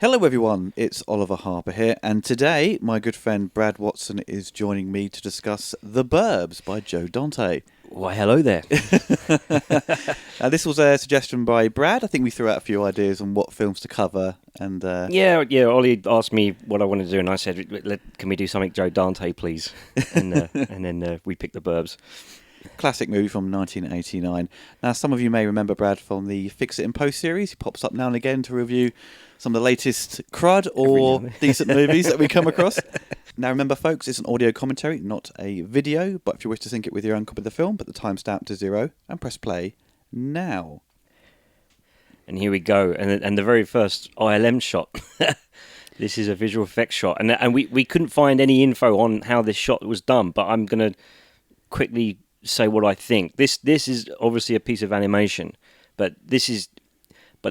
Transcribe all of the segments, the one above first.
Hello everyone, it's Oliver Harper here, and today my good friend Brad Watson is joining me to discuss The Burbs by Joe Dante. Why, hello there. This was a suggestion by Brad. I think we threw out a few ideas on what films to cover, and Yeah, Ollie asked me what I wanted to do, and I said, can we do something Joe Dante, please? And then we picked The Burbs. Classic movie from 1989. Now, some of you may remember Brad from the Fix It in Post series. He pops up now and again to review some of the latest crud or decent movies that we come across. Now, remember, folks, it's an audio commentary, not a video. But if you wish to sync it with your own copy of the film, put the timestamp to 0 and press play now. And here we go. And the very first ILM shot. This is a visual effects shot. And we couldn't find any info on how this shot was done, but I'm going to quickly say what I think. This is obviously a piece of animation, but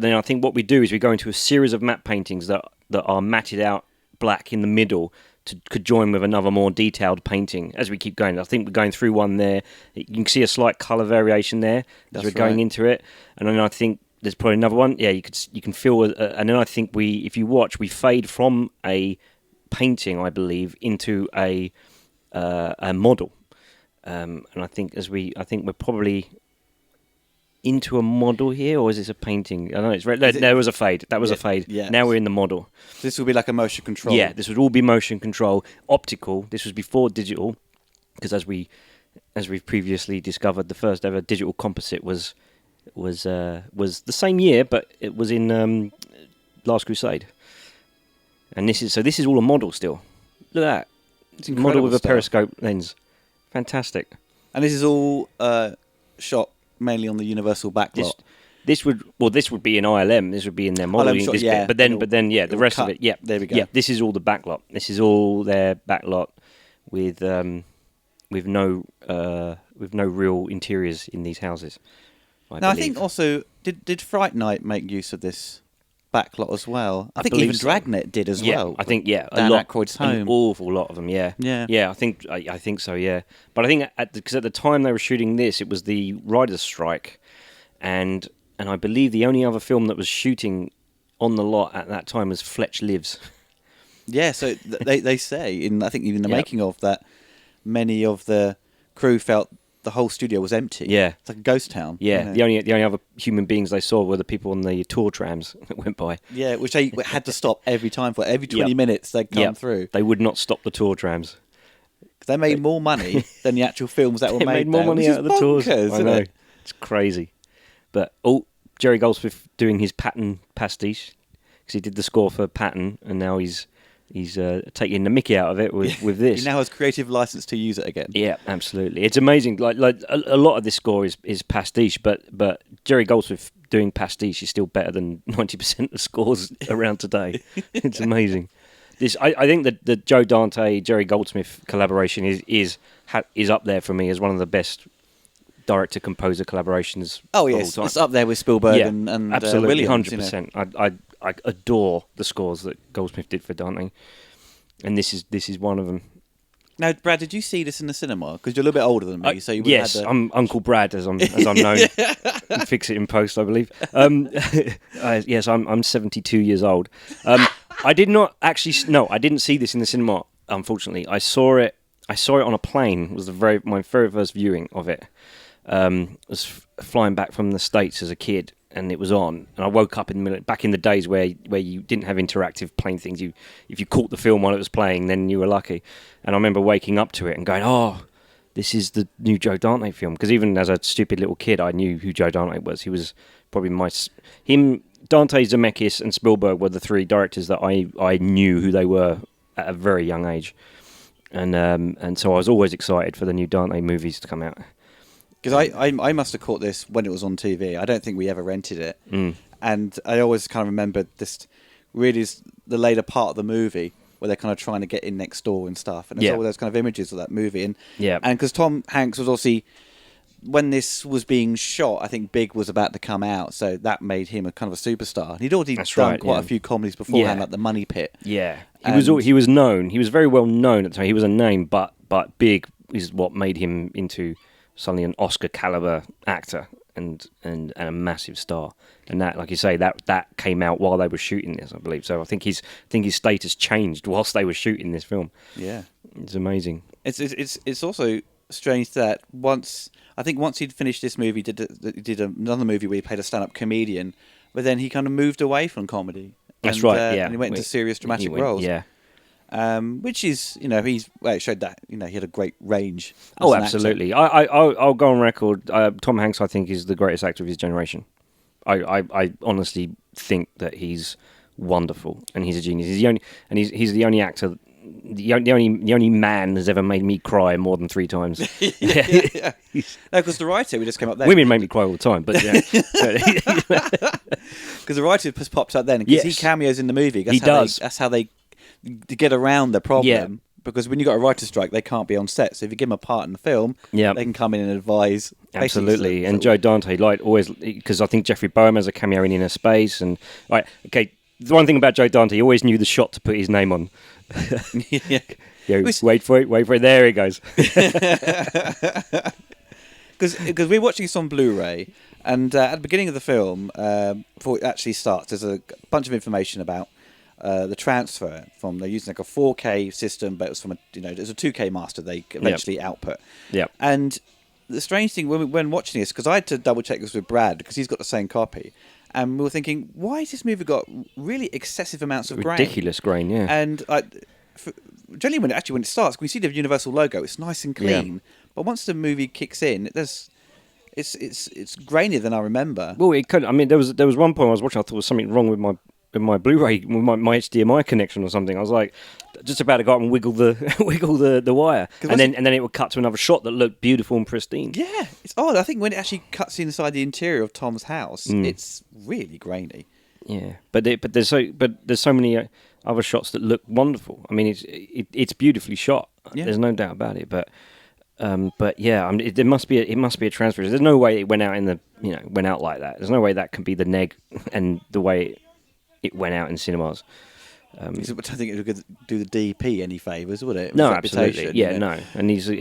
then I think what we do is we go into a series of matte paintings that are matted out black in the middle to join with another more detailed painting as we keep going. I think we're going through one there. You can see a slight colour variation there as we're going into it, and then I think there's probably another one. Yeah, you can feel, and then I think if you watch, we fade from a painting, I believe, into a model. And I think we're probably into a model here, or is this a painting? I don't know. There was a fade. That was a fade. Yeah. Now we're in the model. So this will be like a motion control. Yeah, this would all be motion control, optical. This was before digital, because as we've previously discovered, the first ever digital composite was the same year, but it was in Last Crusade. And this is all a model still. Look at that. It's a model with a stuff. periscope lens. Fantastic. And this is all shot mainly on the Universal backlot. This would be in ILM. This would be in their modeling. Shot, this yeah. bit. But then, the rest of it. Yeah, there we go. Yeah, this is all the backlot. This is all their backlot with no real interiors in these houses. I think also did Fright Night make use of this backlot as well? I think even so. Dragnet did as well. I think Dan Aykroyd's home. An awful lot of them. Yeah. I think so. Yeah, but I think because at the time they were shooting this, it was the writers' strike, and I believe the only other film that was shooting on the lot at that time was Fletch Lives. Yeah, so they say I think even the making of that, many of the crew felt the whole studio was empty. Yeah, it's like a ghost town. Yeah, the only other human beings they saw were the people on the tour trams that went by. Yeah, which they had to stop every time for every 20 minutes they'd come through. They would not stop the tour trams. They made more money than the actual films that were made. They made more money out of the tours. I know. It's crazy. But Jerry Goldsmith doing his Patton pastiche, because he did the score for Patton, and now he's taking the mickey out of it with this. He now has creative license to use it again. Yeah, absolutely. It's amazing. Like a lot of this score is pastiche, but Jerry Goldsmith doing pastiche is still better than 90% of scores around today. It's amazing. I think that the Joe Dante Jerry Goldsmith collaboration is up there for me as one of the best director-composer collaborations. Oh yes, it's up there with Spielberg and absolutely, Williams. 100%. I adore the scores that Goldsmith did for Dante, and this is one of them. Now, Brad, did you see this in the cinema? Because you're a little bit older than me, so you would yes, have had I'm Uncle Brad as I'm known. Fix It in Post, I believe. Yes, I'm 72 years old. I did not actually. No, I didn't see this in the cinema. Unfortunately, I saw it on a plane. It was my very first viewing of it. I was flying back from the States as a kid, and it was on, and I woke up in the middle. Back in the days where you didn't have interactive plane things, if you caught the film while it was playing, then you were lucky. And I remember waking up to it and going, "Oh, this is the new Joe Dante film." Because even as a stupid little kid, I knew who Joe Dante was. He was probably Dante, Zemeckis, and Spielberg were the three directors that I knew who they were at a very young age, and so I was always excited for the new Dante movies to come out. Because I must have caught this when it was on TV. I don't think we ever rented it. And I always kind of remember this really is the later part of the movie where they're kind of trying to get in next door and stuff. And there's all those kind of images of that movie. And because Tom Hanks was obviously, when this was being shot, I think Big was about to come out. So that made him a kind of a superstar. And he'd already done quite a few comedies beforehand, like The Money Pit. Yeah. He was known. He was very well known at the time. He was a name, but Big is what made him into suddenly an Oscar caliber actor. and a massive star. And that, like you say, that came out while they were shooting this, I believe. So I think his status changed whilst they were shooting this film. Yeah, it's amazing. It's also strange that once he'd finished this movie, he did another movie where he played a stand-up comedian, but then he kind of moved away from comedy. That's right. Yeah, and he went into serious dramatic roles. Yeah. Which is, it showed that, he had a great range. Oh, absolutely. I'll go on record. Tom Hanks, I think, is the greatest actor of his generation. I honestly think that he's wonderful and he's a genius. He's the only actor, the only man that's ever made me cry more than 3 times. Yeah. No, because the writer who just came up there. Women make me cry all the time, but yeah. Because the writer just pops up then, because he cameos in the movie. That's how they get around the problem. Yeah. Because when you've got a writer's strike, they can't be on set. So if you give them a part in the film, they can come in and advise. Absolutely. And Joe Dante, always, because I think Jeffrey Boehm has a cameo in Inner Space. And the one thing about Joe Dante, he always knew the shot to put his name on. Wait for it. There it goes. Because we're watching this on Blu-ray, and at the beginning of the film, before it actually starts, there's a bunch of information about the transfer from, they're using a 4K system, but it was from it was a 2K master they eventually output. Yeah. And the strange thing when watching this, because I had to double check this with Brad because he's got the same copy, and we were thinking, why has this movie got really excessive amounts of grain? Ridiculous grain, yeah. And generally, when it starts, when you see the Universal logo, it's nice and clean. Yeah. But once the movie kicks in, it's grainier than I remember. Well, it could. I mean, there was one point I was watching, I thought there was something wrong with my Blu-ray, with my HDMI connection or something. I was like, just about to go up and wiggle the wire, and then it would cut to another shot that looked beautiful and pristine. Yeah, it's odd. I think when it actually cuts inside the interior of Tom's house, it's really grainy. Yeah, but there's so many other shots that look wonderful. I mean, it's beautifully shot. Yeah. There's no doubt about it. But yeah, I mean, it must be a transfer. There's no way it went out like that. There's no way that can be the neg and the way it went out in cinemas. I don't think it would do the DP any favours, would it? No, absolutely. Yeah, no. And he's a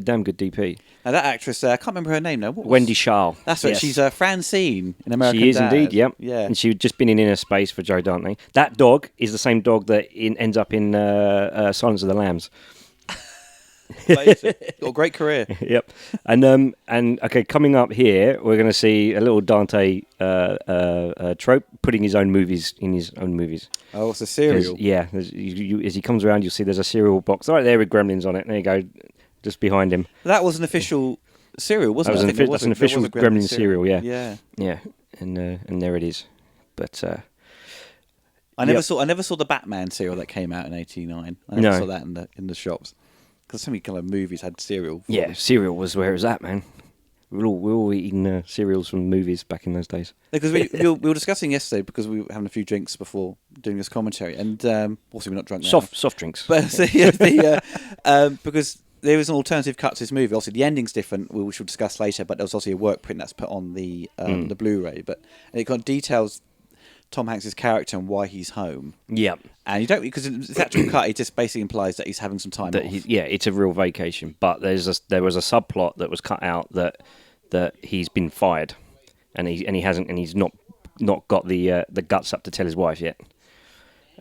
damn good DP. Now that actress, I can't remember her name now. Wendy Schaal. That's right. Yes. She's Francine in American Dad. She is indeed. Yep. Yeah. And she'd just been in Inner Space for Joe Dante. That dog is the same dog that ends up in Silence of the Lambs. Got a great career. Yep. And okay, coming up here, we're going to see a little Dante trope, putting his own movies in his own movies. Oh, it's a cereal. As he comes around, you'll see there's a cereal box right there with Gremlins on it. There you go, just behind him. That was an official cereal, wasn't it? That's an official Gremlins cereal. Yeah. And there it is. But I never saw the Batman cereal that came out in '89. I never saw that in the shops. Because so many kind of movies had cereal. Yeah, cereal was where it was at, man. We were all eating cereals from movies back in those days. Because we were discussing yesterday, because we were having a few drinks before doing this commentary, and also we're not drunk now. Soft drinks. But because there was an alternative cut to this movie. Obviously, the ending's different, which we'll discuss later. But there was also a work print that's put on the Blu-ray. And it kind of details Tom Hanks' character and why he's home. Yeah. And you don't, because the actual cut, it just basically implies that he's having some time off. It's a real vacation. But there was a subplot that was cut out that he's been fired, and he's not got the guts up to tell his wife yet.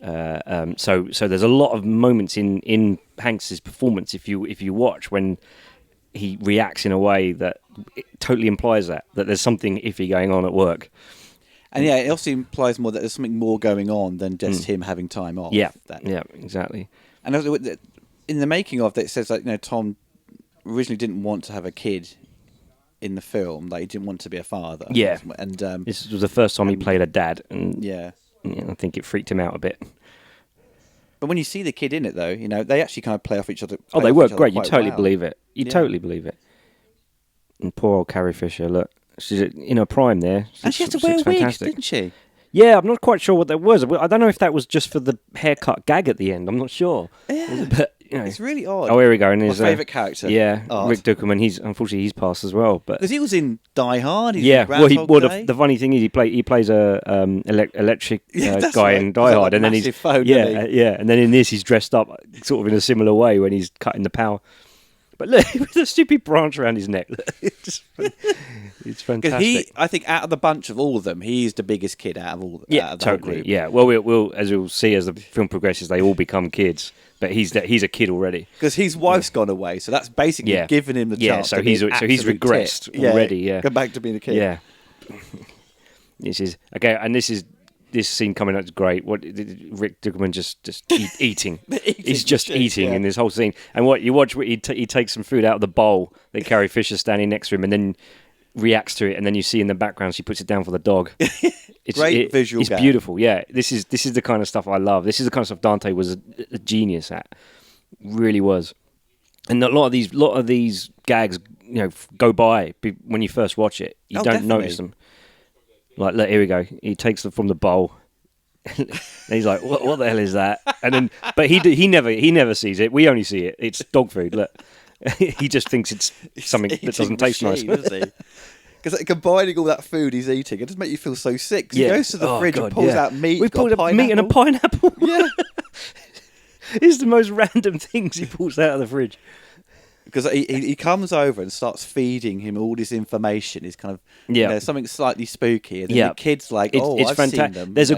So there's a lot of moments in Hanks' performance, if you watch, when he reacts in a way that it totally implies that there's something iffy going on at work. And yeah, it also implies more that there's something more going on than just him having time off. Yeah, exactly. And also, in the making of it, it says that Tom originally didn't want to have a kid in the film. Like, he didn't want to be a father. Yeah, and this was the first time he played a dad, and I think it freaked him out a bit. But when you see the kid in it, though, they actually kind of play off each other. Oh, they work great. You totally believe it. Totally believe it. And poor old Carrie Fisher, look. She's in her prime there. And she had to wear a wig, didn't she? Yeah, I'm not quite sure what that was. I don't know if that was just for the haircut gag at the end. I'm not sure. Yeah. But, it's really odd. Oh, here we go. And my favourite character. Yeah, Art. Rick Duckerman. Unfortunately he's passed as well. Because he was in Die Hard. The funny thing is he plays a electric guy in Die Hard, and then he's phone, and then in this he's dressed up sort of in a similar way when he's cutting the power. But look, with the stupid branch around his neck. It's fantastic. I think out of the bunch of all of them, he's the biggest kid out of all. Yeah, out of the whole totally. group. Yeah. Well, we'll as we'll see as the film progresses, they all become kids. But he's a kid already Because his wife's gone away, so that's basically giving him the chance. So he's regressed already. Yeah, go back to being a kid. Yeah. This is okay, and this scene coming up is great. What Rick Duckerman just eating. He's just eating in this whole scene. And what you watch, he takes some food out of the bowl that Carrie Fisher's standing next to him, and then reacts to it. And then you see in the background she puts it down for the dog. It's great visual. It's beautiful. Yeah, this is the kind of stuff I love. This is the kind of stuff Dante was a genius at. Really was. And a lot of these gags, go by when you first watch it. You don't notice them. Like, look, here we go. He takes them from the bowl. And he's like, "What the hell is that?" And then, but he never sees it. We only see it. It's dog food. Look, he just thinks it's something that doesn't taste nice. Because combining all that food he's eating, it just makes you feel so sick. He goes to the fridge and pulls out meat. We pulled out meat and a pineapple. Yeah, it's the most random things he pulls out of the fridge. Because he comes over and starts feeding him all this information. He's kind of something slightly spooky, and then the kid's like, it's I've fantastic. seen them. There's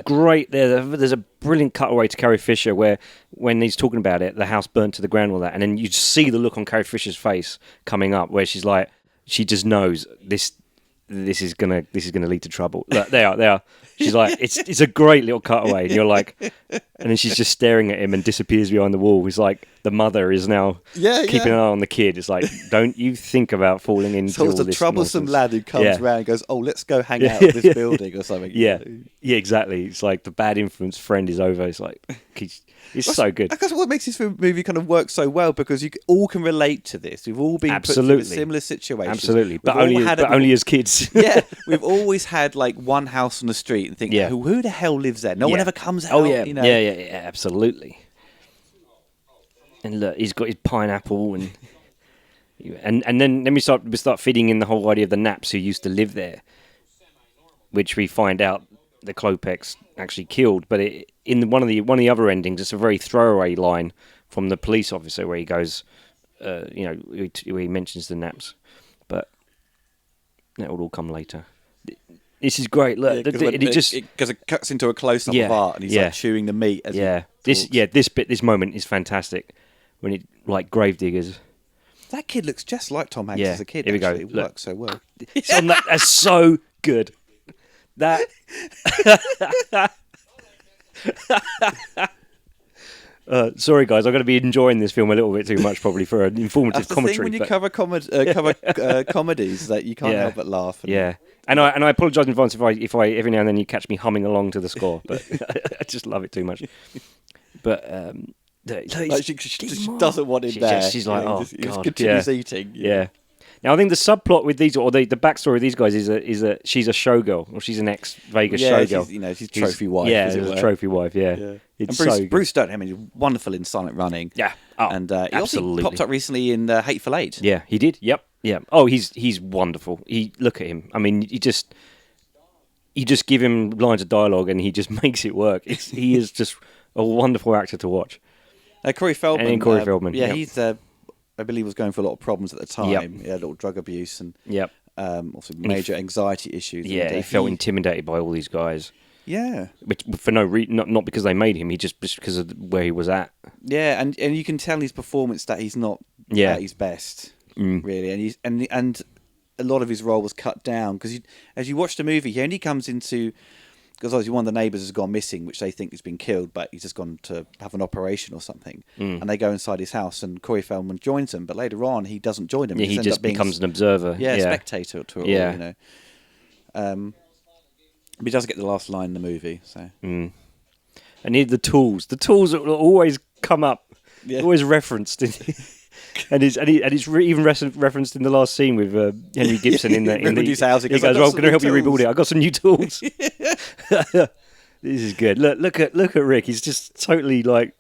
a brilliant cutaway to Carrie Fisher where when he's talking about it, the house burnt to the ground, all that, and then you see the look on Carrie Fisher's face coming up where she's like, she just knows this is gonna lead to trouble. Look, they are. She's like, it's a great little cutaway, and you're like, and then she's just staring at him and disappears behind the wall. It's like the mother is now keeping an eye on the kid. It's like, don't you think about falling into all this. So it's a troublesome lad who comes around and goes, let's go hang out at this building or something. Yeah, exactly. It's like the bad influence friend is over. It's like, it's so good. That's what makes this movie kind of work so well, because you all can relate to this. We've all been put through a similar situation. Absolutely, but only as kids. Yeah, we've always had like one house on the street and think, who the hell lives there? No one ever comes out. Oh yeah, yeah, absolutely. And look, he's got his pineapple, and then we start feeding in the whole idea of the Naps who used to live there, which we find out the Klopeks actually killed. But in one of the other endings, it's a very throwaway line from the police officer where he goes, where he mentions the Naps, but that will all come later. This is great. Look, because it cuts into a close up of Art, and he's like chewing the meat. As this moment is fantastic when it like Gravediggers. That kid looks just like Tom Hanks as a kid. Here we go. It works so well. That's so good. That. Sorry, guys, I'm going to be enjoying this film a little bit too much, probably for an informative commentary. When you cover comedies, that you can't help but laugh. And I apologise in advance if I every now and then you catch me humming along to the score, but I just love it too much. But she doesn't want him there. She's like, he just continues eating. Yeah. Now I think the subplot with these, or the backstory of these guys, is that she's a showgirl, or she's an ex-Vegas showgirl. She's trophy wife. Yeah, she's a trophy wife. Yeah. It's and Bruce Dern, he's wonderful in Silent Running. Yeah, and he absolutely also popped up recently in Hateful Eight. Yeah, he did. Yep. Yeah. Oh, he's wonderful. Look at him. I mean, you just give him lines of dialogue and he just makes it work. He is just a wonderful actor to watch. Corey Feldman. And Corey Feldman. Yeah, he's. I believe was going for a lot of problems at the time. Yep. He had a little drug abuse and also major anxiety issues. Yeah, and, he felt intimidated by all these guys. Yeah, which for no reason, not because they made him. He just because of where he was at. Yeah, and you can tell his performance that he's not at his best, really, and a lot of his role was cut down because as you watch the movie, he only comes into. Because obviously one of the neighbours has gone missing, which they think has been killed, but he's just gone to have an operation or something. And they go inside his house, and Corey Feldman joins them. But later on, he doesn't join them. Yeah, he just becomes an observer. Yeah, spectator to it all, but he does get the last line in the movie. So, and the tools. The tools that will always come up, always referenced. And it's even referenced in the last scene with Henry Gibson in the his house. He goes, "Well, I'm going to help you rebuild it. I got some new tools." This is good. Look at Rick. He's just totally like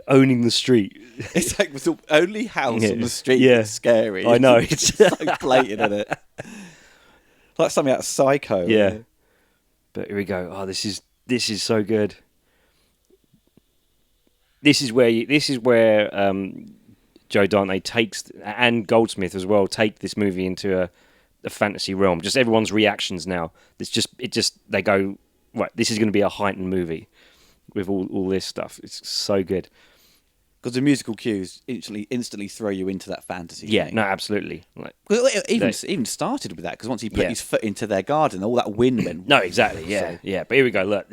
owning the street. It's like the only house on the street. Yeah, that's scary. I know. It's so blatant, isn't it? Like something out of Psycho. Yeah. But here we go. Oh, this is so good. This is where Joe Dante and Goldsmith as well take this movie into a fantasy realm. Just everyone's reactions now. They go, right, this is going to be a heightened movie with all this stuff. It's so good. Because the musical cues instantly throw you into that fantasy. Yeah, thing. no, absolutely. It even started with that, because once he put his foot into their garden, all that wind went. No, exactly. Yeah, yeah. But here we go. Look,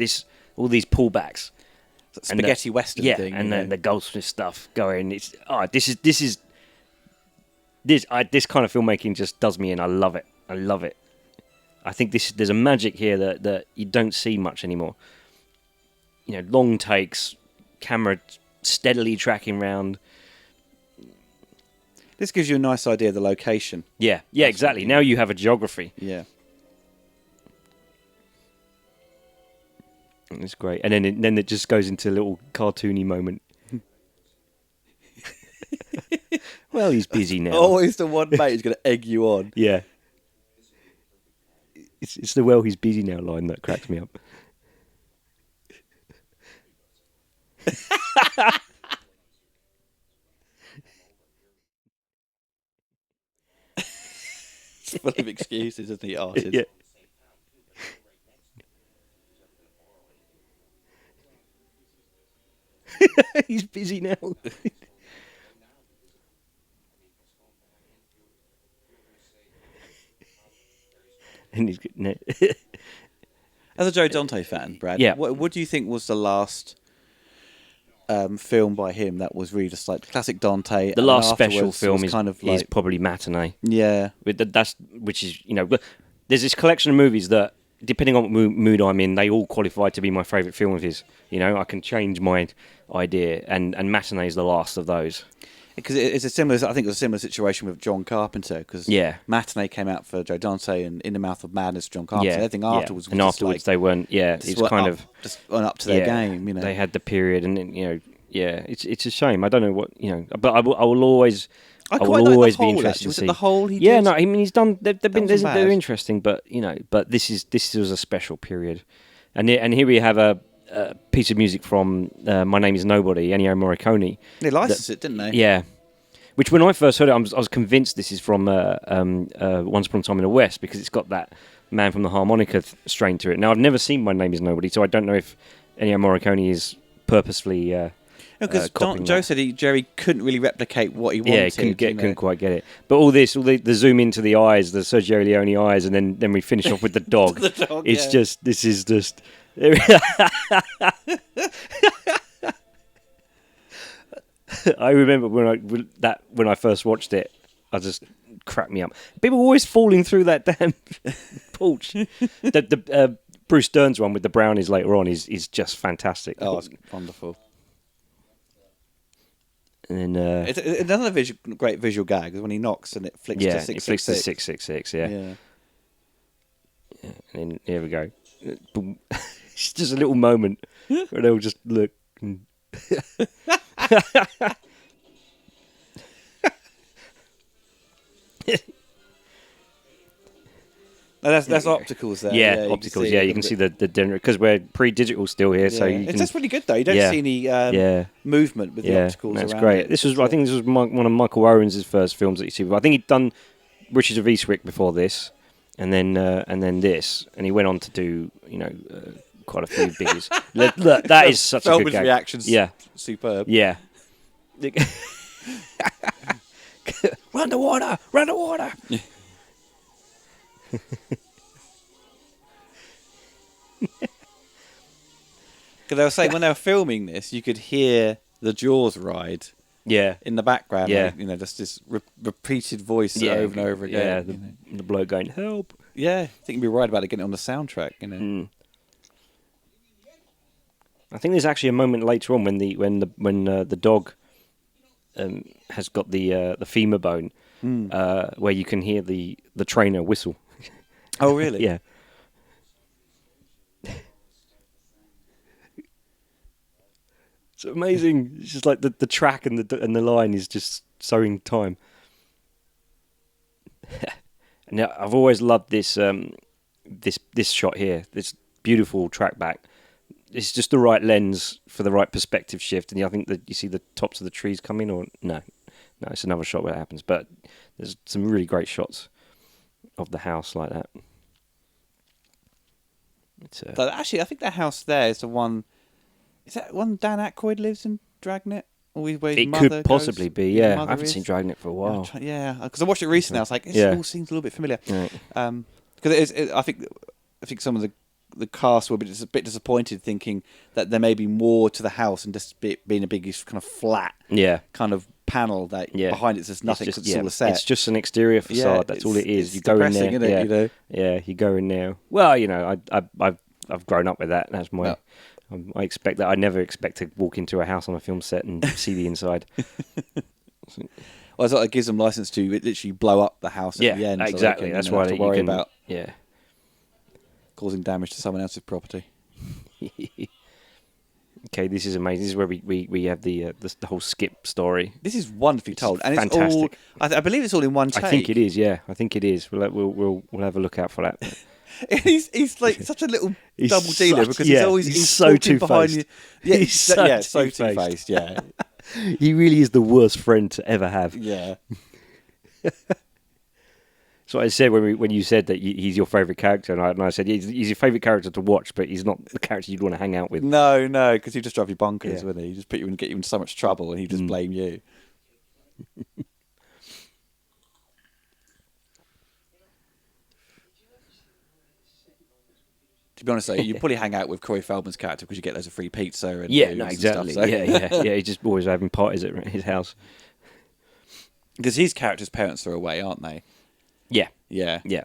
all these pullbacks, spaghetti western thing. And then the Goldsmith stuff going. This kind of filmmaking just does me in. I love it. I think there's a magic here that you don't see much anymore. Long takes, camera steadily tracking round. This gives you a nice idea of the location. Yeah, exactly. Now you have a geography. Yeah. It's great. And then it just goes into a little cartoony moment. Well, he's busy now. Always the one mate who's going to egg you on. Yeah. It's the "well, he's busy now" line that cracks me up. It's full of excuses, isn't he, artist? Yeah. He's busy now. And he's no. As a Joe Dante fan, Brad, what do you think was the last film by him that was really just like classic Dante? The last special film is probably Matinee. Yeah, which is there's this collection of movies that, depending on what mood I'm in, they all qualify to be my favourite film of his. I can change my idea, and Matinee is the last of those. Because I think it was a similar situation with John Carpenter, because Matinee came out for Joe Dante and In the Mouth of Madness, John Carpenter. Everything afterwards was afterwards they weren't. Yeah, it's kind of just went up to their game. They had the period, and it's a shame. I don't know what but I will always. I will always be interested to see. Was it The Hole he did? No, I mean he's done. They're interesting, but but this was a special period, and here we have a piece of music from My Name Is Nobody, Ennio Morricone. They licensed it, didn't they? Yeah, which when I first heard it, I was convinced this is from Once Upon a Time in the West, because it's got that Man from the Harmonica strain to it. Now I've never seen My Name Is Nobody, so I don't know if Ennio Morricone is purposefully. Because Joe said Jerry couldn't really replicate what he wanted. Yeah, couldn't quite get it. But all the zoom into the eyes, the Sergio Leone eyes, and then we finish off with the dog. The dog, this is just. I remember when I first watched it, I just cracked me up. People were always falling through that damn porch. The Bruce Dern's one with the brownies later on is just fantastic. Oh, it's wonderful. And then it's another great visual gag is when he knocks and it flicks to 666. It flicks to 666. Yeah. And then here we go. It's just a little moment where they'll just look. That's opticals there. Yeah, opticals. You can see the because we're pre-digital still here, so it's just really good though. You don't see any movement with the opticals. That's around great. It. I think this was one of Michael Owens' first films that you see. I think he'd done Riches of Eastwick before this, and then this, and he went on to do quite a few biggies. Look, that is such a good gag. Reactions, superb. Yeah. Run the water! Run the water! Because they were saying when they were filming this, you could hear the Jaws ride. In the background. Yeah. Just this repeated voice over and over again. The bloke going, "Help!" Yeah, I think you'd be right about it getting on the soundtrack. I think there's actually a moment later on when the dog has got the femur bone, where you can hear the trainer whistle. Oh, really? Yeah. It's amazing. It's just like the track and the line is just so in time. Now I've always loved this this shot here. This beautiful track back. It's just the right lens for the right perspective shift, and I think that you see the tops of the trees coming, or no, No, it's another shot where it happens. But there's some really great shots of the house like that. It's But actually, I think that house there is the one. Is that one Dan Aykroyd lives in Dragnet? Or where his it mother could possibly goes, be, his yeah. I mother haven't is? seen Dragnet for a while. Yeah, because I watched it recently. I was like, this Yeah. all seems a little bit familiar. Right. Because I think some of the cast were a bit disappointed, thinking that there may be more to the house and just being a big kind of flat Yeah. kind of panel that behind it's just nothing because it's all a set. It's just an exterior facade. That's all it is. It's You go in there, depressing, isn't it? You know? Yeah, you go in there. Well, I've grown up with that. That's my. I expect that. I never expect to walk into a house on a film set and see the inside. Well, it's like it gives them license to literally blow up the house at the end. Exactly. So That's why have to you worry can, about causing damage to someone else's property. Okay, this is amazing. This is where we have the whole skip story. This is wonderfully told, and fantastic. It's all. I believe it's all in one take. I think it is. Yeah, I think it is. We'll have a look out for that. he's like such a little double dealer because he's so talking behind you. Yeah, he's so two-faced. Yeah, he really is the worst friend to ever have. Yeah. So I said when you said that he's your favourite character, and I said he's your favourite character to watch, but he's not the character you'd want to hang out with. No, because he'd just drive you bonkers, wouldn't he? He'd just put you and get you in so much trouble, and he'd just blame you. To be honest, though, you probably hang out with Corey Feldman's character because you get loads of free pizza and exactly. Stuff, so. Yeah. He's just always having parties at his house. Because his character's parents are away, aren't they? Yeah. Yeah.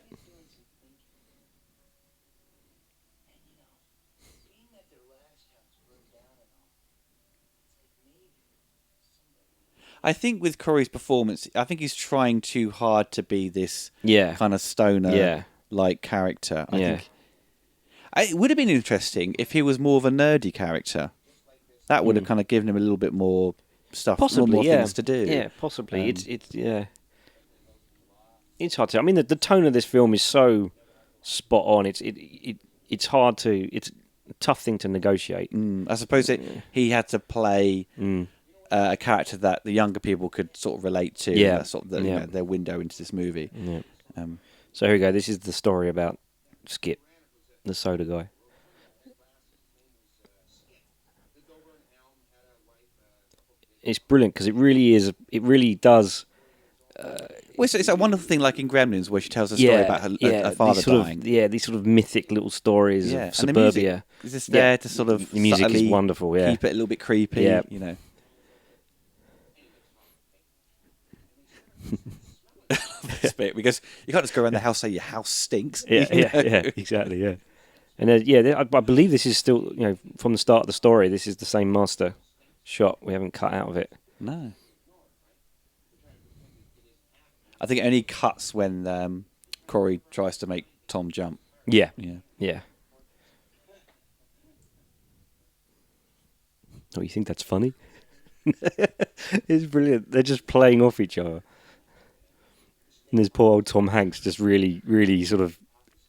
I think with Corey's performance, I think he's trying too hard to be this kind of stoner-like character. I think it would have been interesting if he was more of a nerdy character. That would have kind of given him a little bit more stuff, more things to do. Yeah, possibly. It's hard to. I mean, the tone of this film is so spot on. It's hard to. It's a tough thing to negotiate. I suppose he had to play a character that the younger people could sort of relate to. Yeah, sort of you know, their window into this movie. Yeah. So here we go. This is the story about Skip, the soda guy. It's brilliant because it really is. It really does. Well, it's a wonderful thing, like in Gremlins, where she tells a story about her father dying. These sort of mythic little stories of suburbia. Is this there to sort of the music is wonderful? Yeah, keep it a little bit creepy. Yeah. You know. This bit because you can't just go around the house and say your house stinks. Yeah, exactly. Yeah, and I believe this is still from the start of the story. This is the same master shot. We haven't cut out of it. No. I think it only cuts when Corey tries to make Tom jump. Yeah. Oh, you think that's funny? It's brilliant. They're just playing off each other. And there's poor old Tom Hanks just really, really sort of...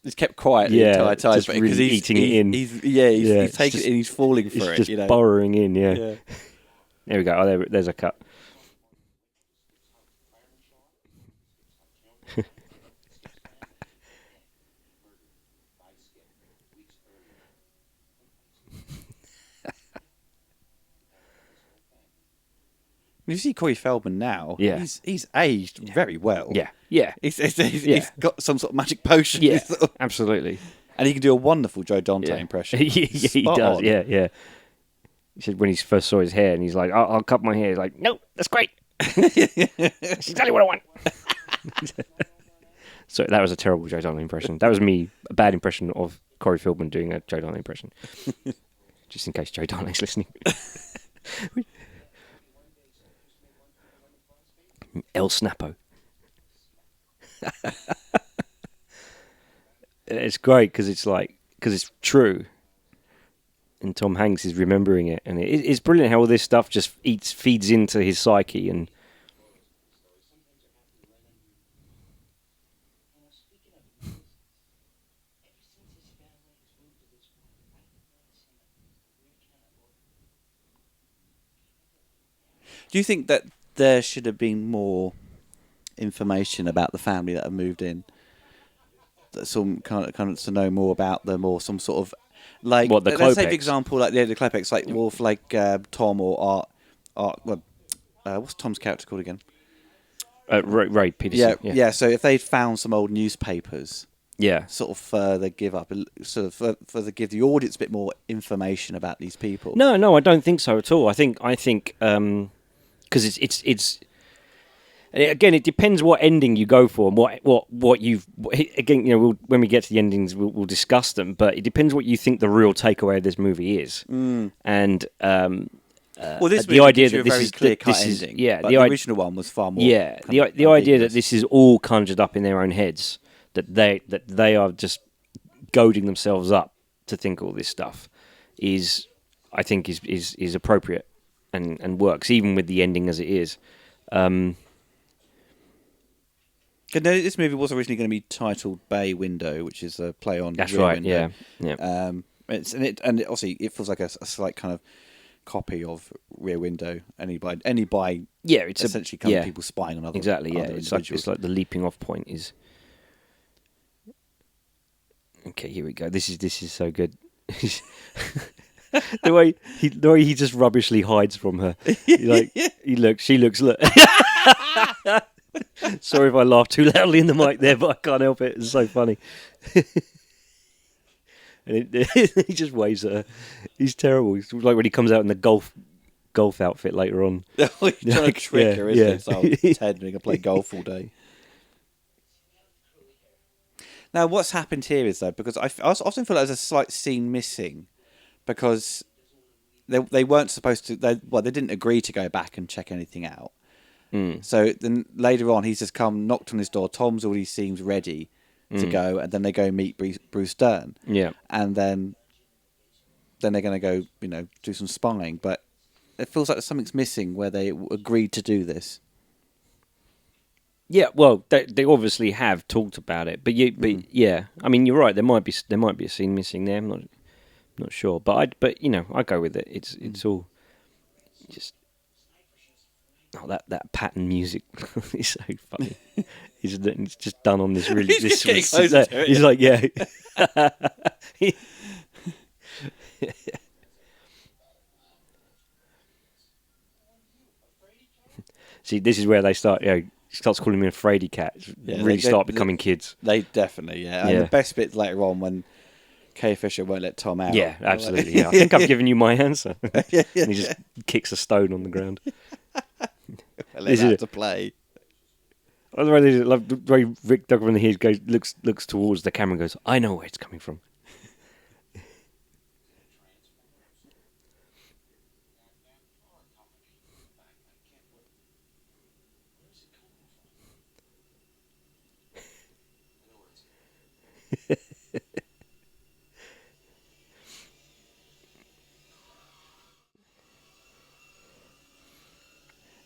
He's kept quiet the entire time. Just really eating it in. He's taking it in, he's falling for it. He's just burrowing in, yeah. There we go. Oh, there's a cut. You see Corey Feldman now, he's aged very well. Yeah. He's got some sort of magic potion. Yeah, absolutely. And he can do a wonderful Joe Dante impression. He does, yeah. He said when he first saw his hair, and he's like, I'll cut my hair. He's like, no, that's great. That's exactly what I want. So that was a terrible Joe Dante impression. That was me, a bad impression of Corey Feldman doing a Joe Dante impression. Just in case Joe Dante's listening. El Snappo. It's great because it's true, and Tom Hanks is remembering it, and it's brilliant how all this stuff just feeds into his psyche. And do you think that there should have been more information about the family that have moved in. Some kind of to know more about them, or some sort of like. What, the let's say, for Klopeks? example, like the Klopeks, like Wolf, like Tom or Art. Well, what's Tom's character called again? Ray Peterson. Yeah. So if they'd found some old newspapers, Yeah. sort of further give the audience a bit more information about these people. No, I don't think so at all. I think because it's again, it depends what ending you go for and what you've again. When we get to the endings, we'll discuss them. But it depends what you think the real takeaway of this movie is. And Well, this the movie idea gives you that a this very is clear-cut this ending. is But the original one was far more. The idea that this is all conjured up in their own heads, that they are just goading themselves up to think all this stuff is, I think, is appropriate and works even with the ending as it is. This movie was originally going to be titled Bay Window, which is a play on. That's Rear right. Window. Yeah. Obviously it feels like a slight kind of copy of Rear Window. It's essentially kind of people spying on other. Exactly. Yeah. Other It's like the leaping off point is. Okay, here we go. This is so good. the way he just rubbishly hides from her. She looks. Look. Sorry if I laughed too loudly in the mic there, but I can't help it. It's so funny. And he just waves at her. He's terrible. It's like when he comes out in the golf outfit later on. He's trying to trick her, isn't it? So Ted, we can play golf all day. Now, what's happened here is, though, because I often feel like there's a slight scene missing, because they weren't supposed to. They didn't agree to go back and check anything out. So then later on, he's just come, knocked on his door. Tom's already seems ready to go, and then they go meet Bruce Dern. Yeah, and then they're going to go, do some spying. But it feels like something's missing where they agreed to do this. Yeah, well, they obviously have talked about it, but yeah, I mean, you're right. There might be a scene missing there. I'm not sure, but I go with it. It's all just. Oh, that pattern music is so funny. It's just done on this really. He's like, yeah. See, this is where they start. Starts calling me a fraidy cat. They start becoming kids. They definitely, yeah. And the best bit later on when Kay Fisher won't let Tom out. Yeah, absolutely. Yeah. I think I've given you my answer. And he just kicks a stone on the ground. Let him out to play. I love the way Rick Duggan here looks towards the camera and goes, I know where it's coming from.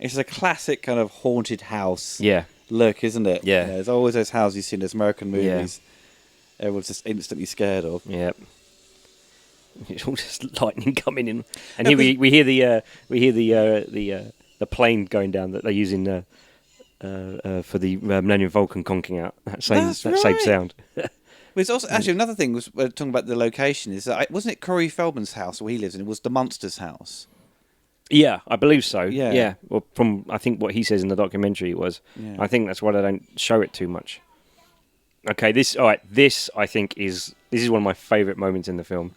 It's a classic kind of haunted house look, isn't it? Yeah. There's always those houses you see in those American movies. Yeah. Everyone's just instantly scared of. Yeah. It's all just lightning coming in, and here we hear the plane going down that they're using for the Millennium Falcon conking out that same sound. There's also actually another thing was talking about the location is that wasn't it Corey Feldman's house where he lives in? It was the Monsters house. Yeah, I believe so. Yeah. Well, from I think what he says in the documentary was, I think that's why they don't show it too much. Okay, this I think this is one of my favourite moments in the film.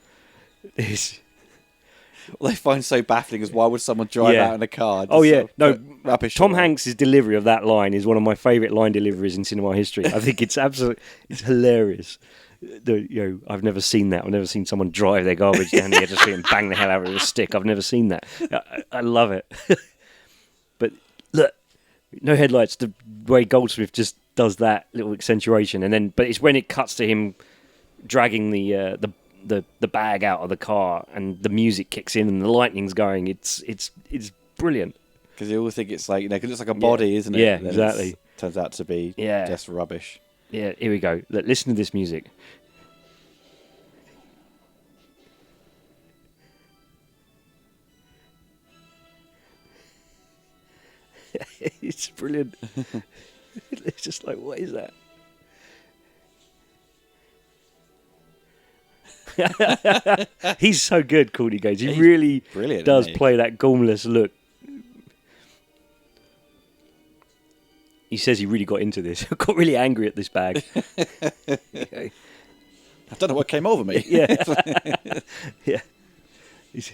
What they find so baffling is why would someone drive out in a car? Rubbish. Tom Hanks' delivery of that line is one of my favourite line deliveries in cinema history. I think it's it's hilarious. I've never seen that. I've never seen someone drive their garbage down the edge of the street and bang the hell out of it with a stick. I've never seen that. I love it. But look, no headlights. The way Goldsmith just does that little accentuation, but it's when it cuts to him dragging the bag out of the car and the music kicks in and the lightning's going. It's brilliant. Because you always think it's like cause it's like a body, isn't it? Yeah, exactly. Turns out to be just rubbish. Yeah, here we go. Look, listen to this music. It's brilliant. It's just like, what is that? He's so good, Courtney Gaines. He really brilliant, does isn't he? play that gormless look. He says he really got into this. Got really angry at this bag. Okay. I don't know what came over me. Yeah. Yeah. He's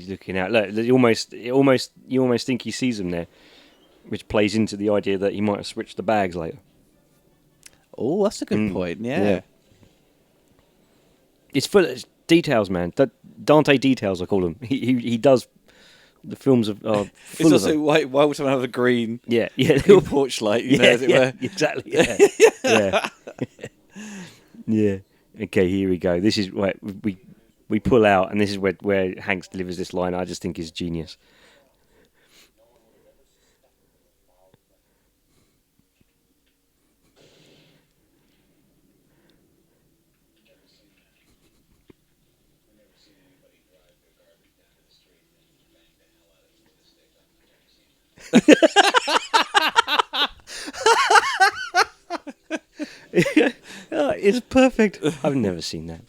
looking out. Look, you almost think he sees him there, which plays into the idea that he might have switched the bags later. Oh, that's a good point. Yeah. It's full of details, man. Dante details, I call him. He does. The films are full It's of also them. why would someone have a green Green porch light, you know, as it were? exactly. Yeah. Yeah. Okay, here we go. This is where we pull out, and this is where Hanks delivers this line. I just think is genius. It's perfect. I've never seen that.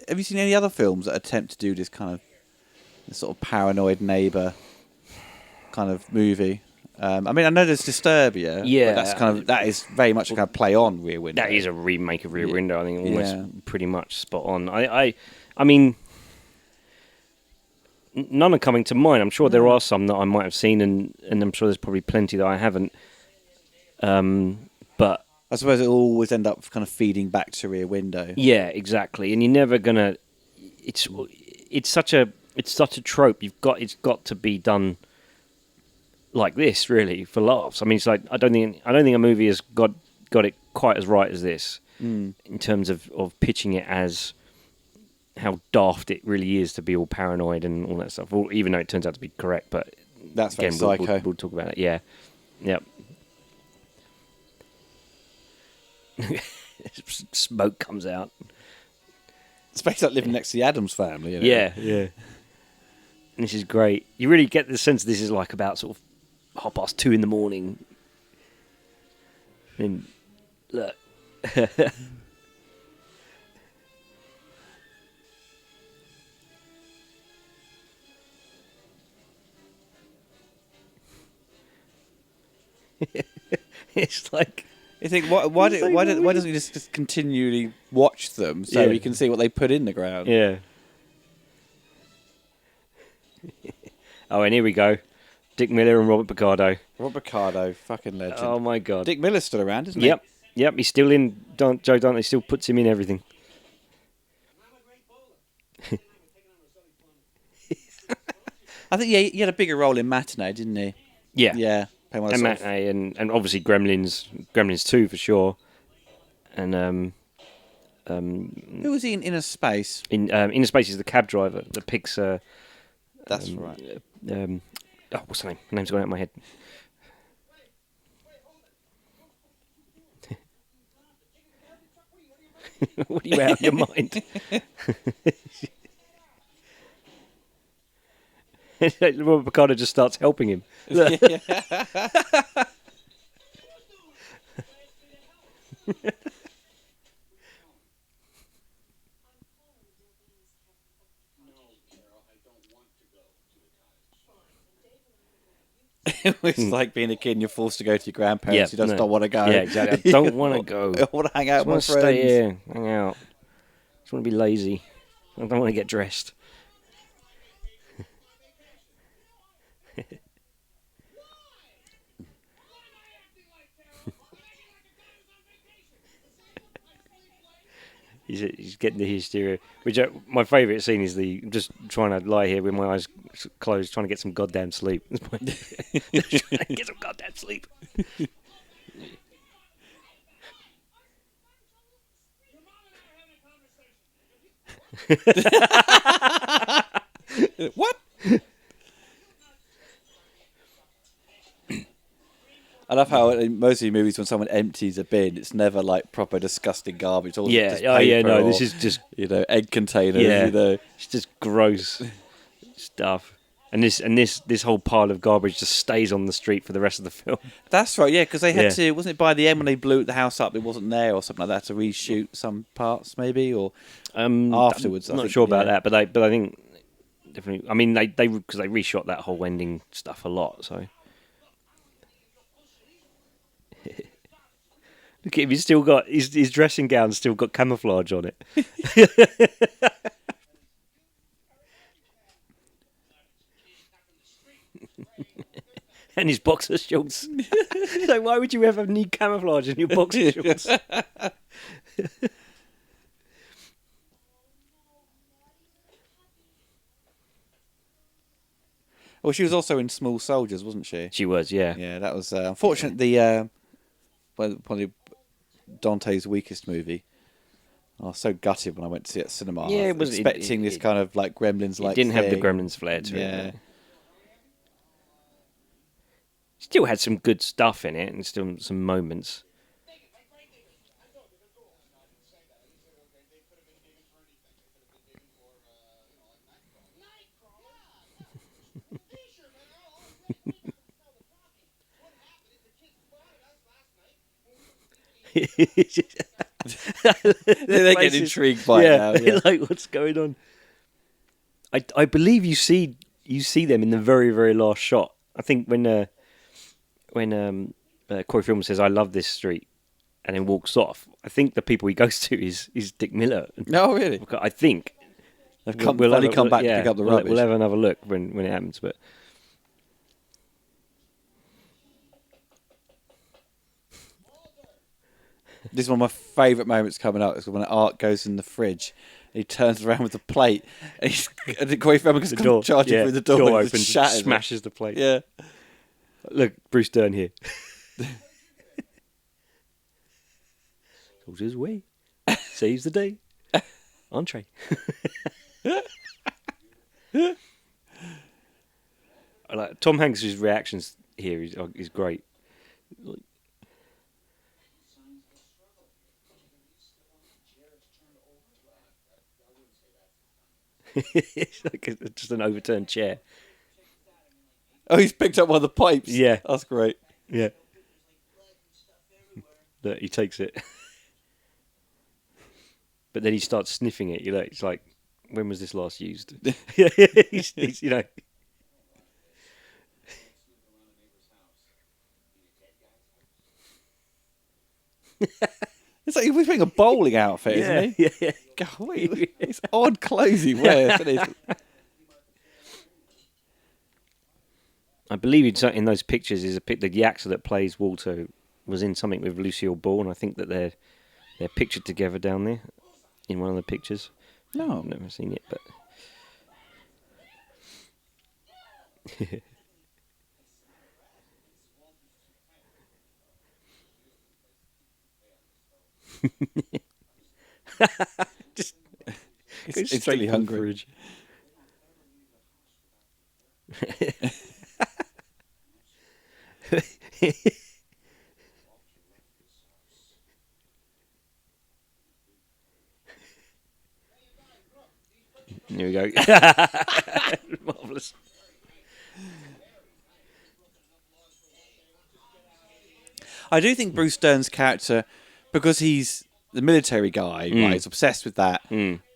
Have you seen any other films that attempt to do this kind of this sort of paranoid neighbour kind of movie? I mean, I know there's Disturbia. Yeah. But that is very much a kind of play on Rear Window. That is a remake of Rear Window. I think almost pretty much spot on. I mean, none are coming to mind. I'm sure there are some that I might have seen, and I'm sure there's probably plenty that I haven't. But I suppose it'll always end up kind of feeding back to Rear Window. yeah, exactly. And you're never gonna. It's such a trope. It's got to be done like this, really, for laughs. I mean, it's like I don't think a movie has got it quite as right as this in terms of pitching it as how daft it really is to be all paranoid and all that stuff. Well, even though it turns out to be correct, but That's again, very psycho. we'll talk about it. Yeah, yep. Smoke comes out. It's basically like living next to the Addams family. You know? Yeah. And this is great. You really get the sense this is like about sort of 2:30 in the morning. And look. It's like. You think why doesn't he just continually watch them so he can see what they put in the ground? Yeah. Oh, and here we go. Dick Miller and Robert Picardo. Robert Picardo, fucking legend. Oh my god. Dick Miller's still around, isn't he? Yep. He's still in. Joe Dante still puts him in everything. I think he had a bigger role in Matinee, didn't he? Yeah. Yeah. And Matinee and obviously Gremlins 2 for sure. And who was he in Inner Space? in Inner Space is the cab driver that picks. That's right. What's her name? Her name's gone out of my head. What are you out of your mind? Robert Picardo just starts helping him. It's like being a kid and you're forced to go to your grandparents. You just don't want to go. Yeah, exactly. I don't want to go. I want to hang out I with just my want to friends. stay here, hang out. Just want to be lazy. I don't want to get dressed. He's getting the hysteria. Which my favourite scene is just trying to lie here with my eyes closed, trying to get some goddamn sleep. Trying to get some goddamn sleep. What? I love how in most of the movies when someone empties a bin, it's never like proper disgusting garbage. It's all just paper no, or, this is just egg containers. yeah, it's just gross stuff. And this whole pile of garbage just stays on the street for the rest of the film. That's right. Yeah, because they had Yeah. to. Wasn't it by the end when they blew the house up? It wasn't there or something like that to reshoot some parts maybe or afterwards. I'm I not think, sure about that, but I think definitely. I mean, they because they reshot that whole ending stuff a lot. So look at him. He's still got his dressing gown's still got camouflage on it. And his boxer shorts. So why would you ever need camouflage in your boxer shorts? Well, she was also in Small Soldiers, wasn't she? She was, yeah. Yeah, that was unfortunate. Probably Dante's weakest movie. I was so gutted when I went to see it at cinema. Yeah, I it was expecting this kind of like Gremlins like. It didn't have the thing. Gremlins flair to Yeah. it. Still had some good stuff in it, and still some moments. They get intrigued by it now. Yeah. Like what's going on? I believe you see them in the very very last shot. I think when Corey Feldman says I love this street and then walks off, I think the people he goes to is Dick Miller. No, really. I think They've finally come back to pick up the rubbish. We'll have another look when it happens, but. This is one of my favourite moments coming up. Is when Art goes in the fridge. He turns around with the plate, and Corey Feldman comes charging through the door and opens, shatters smashes the plate. Yeah. Look, Bruce Dern here. Soldier's way saves the day. Entree. I like Tom Hanks' reactions here is great. It's like just an overturned chair. Oh, he's picked up one of the pipes. Yeah. That's great. Yeah. Look, he takes it. But then he starts sniffing it. It's like, when was this last used? he's, you know. It's like he was wearing a bowling outfit, isn't he? Yeah. God, it's odd clothes he wears, isn't it? I believe in those pictures is the actor that plays Walter was in something with Lucille Ball, and I think that they're pictured together down there in one of the pictures. No, I've never seen it, but just it's straight instantly from the hungry. fridge. Here we go. Marvellous. I do think Bruce Dern's character, because he's the military guy, right? He's obsessed with that,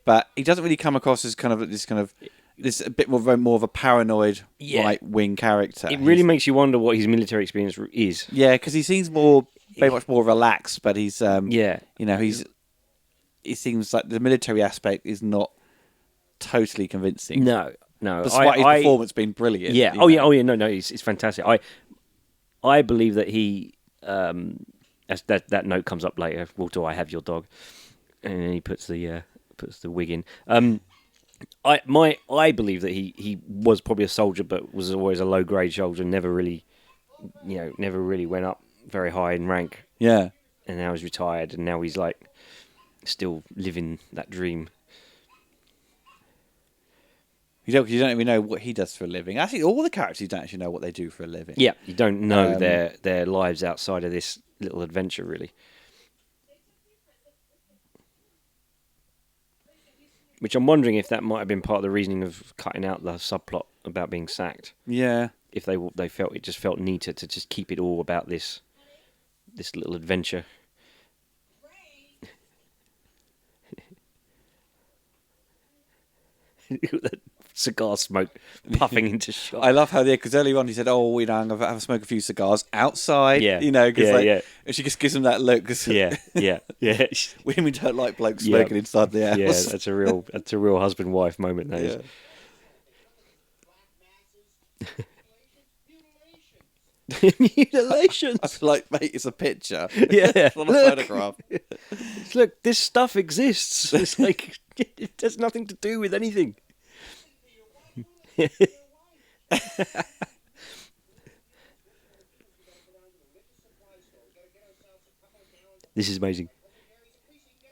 but he doesn't really come across as this a bit more of a paranoid right wing character. It really makes you wonder what his military experience is. Yeah, because he seems very much more relaxed, but he's he seems like the military aspect is not totally convincing. No. Despite his performance being brilliant. Yeah. No. It's fantastic. I believe that he. As that note comes up later. Walter, I have your dog, and then he puts the wig in. I believe that he was probably a soldier, but was always a low grade soldier. Never really went up very high in rank. Yeah. And now he's retired, and now he's like still living that dream. You don't even know what he does for a living. Actually, all the characters, you don't actually know what they do for a living. Yeah, you don't know their lives outside of this little adventure, really. Which I'm wondering if that might have been part of the reasoning of cutting out the subplot about being sacked. Yeah. If they felt it just felt neater to just keep it all about this little adventure. That cigar smoke puffing into shot. I love how because earlier on he said, "Oh, I'm gonna have a smoke a few cigars outside." Yeah, because and she just gives him that look. Cause yeah. women don't like blokes smoking inside the house. Yeah, that's a real husband-wife moment. That is. Mutilations. I feel like, mate, it's a picture. Yeah, It's not a photograph. Look, this stuff exists. It's like it has nothing to do with anything. This is amazing.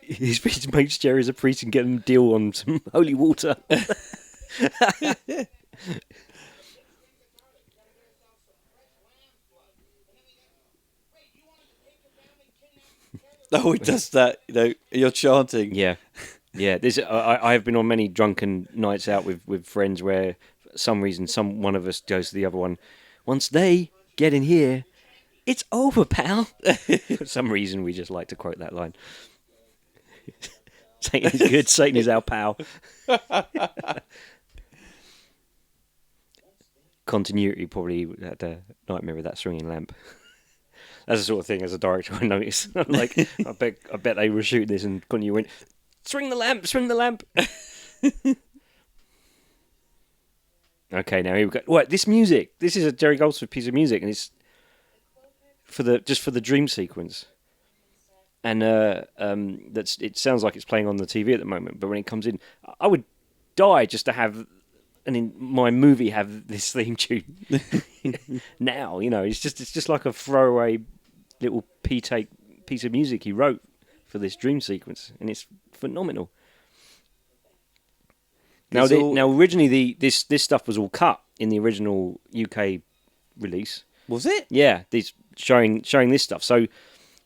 His mates Jerry's a priest and get him a deal on some holy water. Oh, he does that. You're chanting. Yeah. I have been on many drunken nights out with friends where, for some reason, one of us goes to the other one. Once they get in here, it's over, pal. For some reason, we just like to quote that line. Satan is good. Satan is our pal. Continuity probably had a nightmare with that swinging lamp. That's the sort of thing as a director I notice. Like, I bet they were shooting this and continuity went, swing the lamp. Okay, now here we go. What, this music? This is a Jerry Goldsmith piece of music, and it's for the dream sequence. And it sounds like it's playing on the TV at the moment, but when it comes in, I would die just to have in my movie have this theme tune. Now, it's just like a throwaway little P-take piece of music he wrote for this dream sequence, and it's phenomenal. Now, originally this stuff was all cut in the original UK release. Was it? Yeah, these showing this stuff. So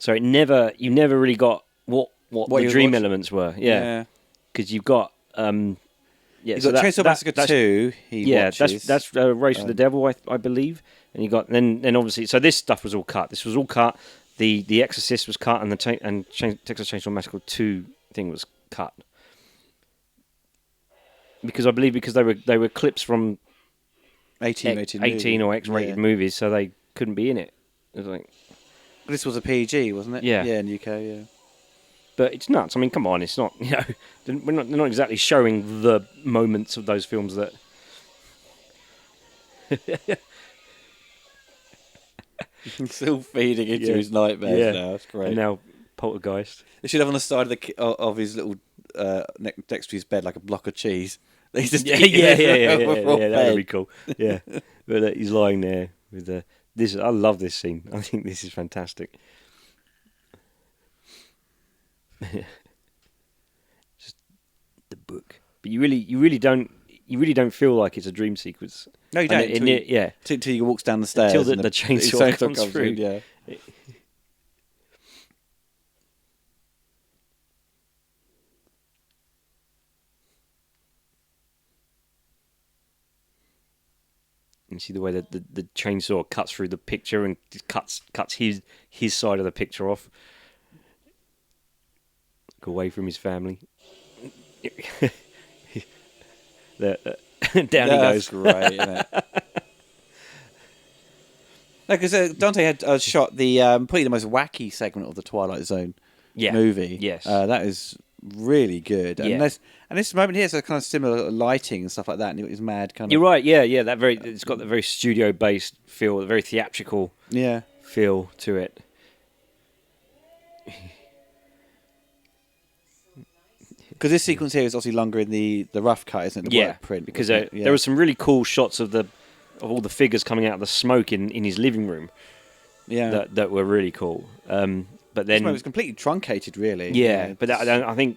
you never really got what the dream elements were. Yeah, because you've got you've got Chainsaw Massacre 2. Watches. That's Race with the Devil, I believe. And you got then obviously, so this stuff was all cut. This was all cut. The Exorcist was cut, and the Texas Chainsaw Massacre 2 thing was cut. Because I believe they were clips from 18 or X-rated movies, so they couldn't be in it. It was like, this was a PG, wasn't it? Yeah, in the UK, yeah. But it's nuts. I mean, come on, it's not. They're not exactly showing the moments of those films that. He's still feeding into his nightmares now. That's great. And now Poltergeist. They should have on the side of his little next to his bed like a block of cheese. He's just yeah. That would be cool. Yeah, but he's lying there with this. I love this scene. I think this is fantastic. Just the book, but you really don't feel like it's a dream sequence. No, you don't. Until he walks down the stairs. Until the chainsaw comes through. In, yeah. You see the way that the chainsaw cuts through the picture and cuts his side of the picture off. Away from his family. Down he goes. That's great, isn't it? No, because Dante had shot the probably the most wacky segment of the Twilight Zone movie. Yes, that is really good. And this moment here is a kind of similar lighting and stuff like that, and it was mad kind of. You're right. Yeah. It's got that very studio based feel, the very theatrical feel to it. Because this sequence here is obviously longer in the rough cut, isn't it? The work print. Because there were some really cool shots of all the figures coming out of the smoke in his living room. Yeah, that were really cool. But then it was completely truncated, really. Yeah, but I think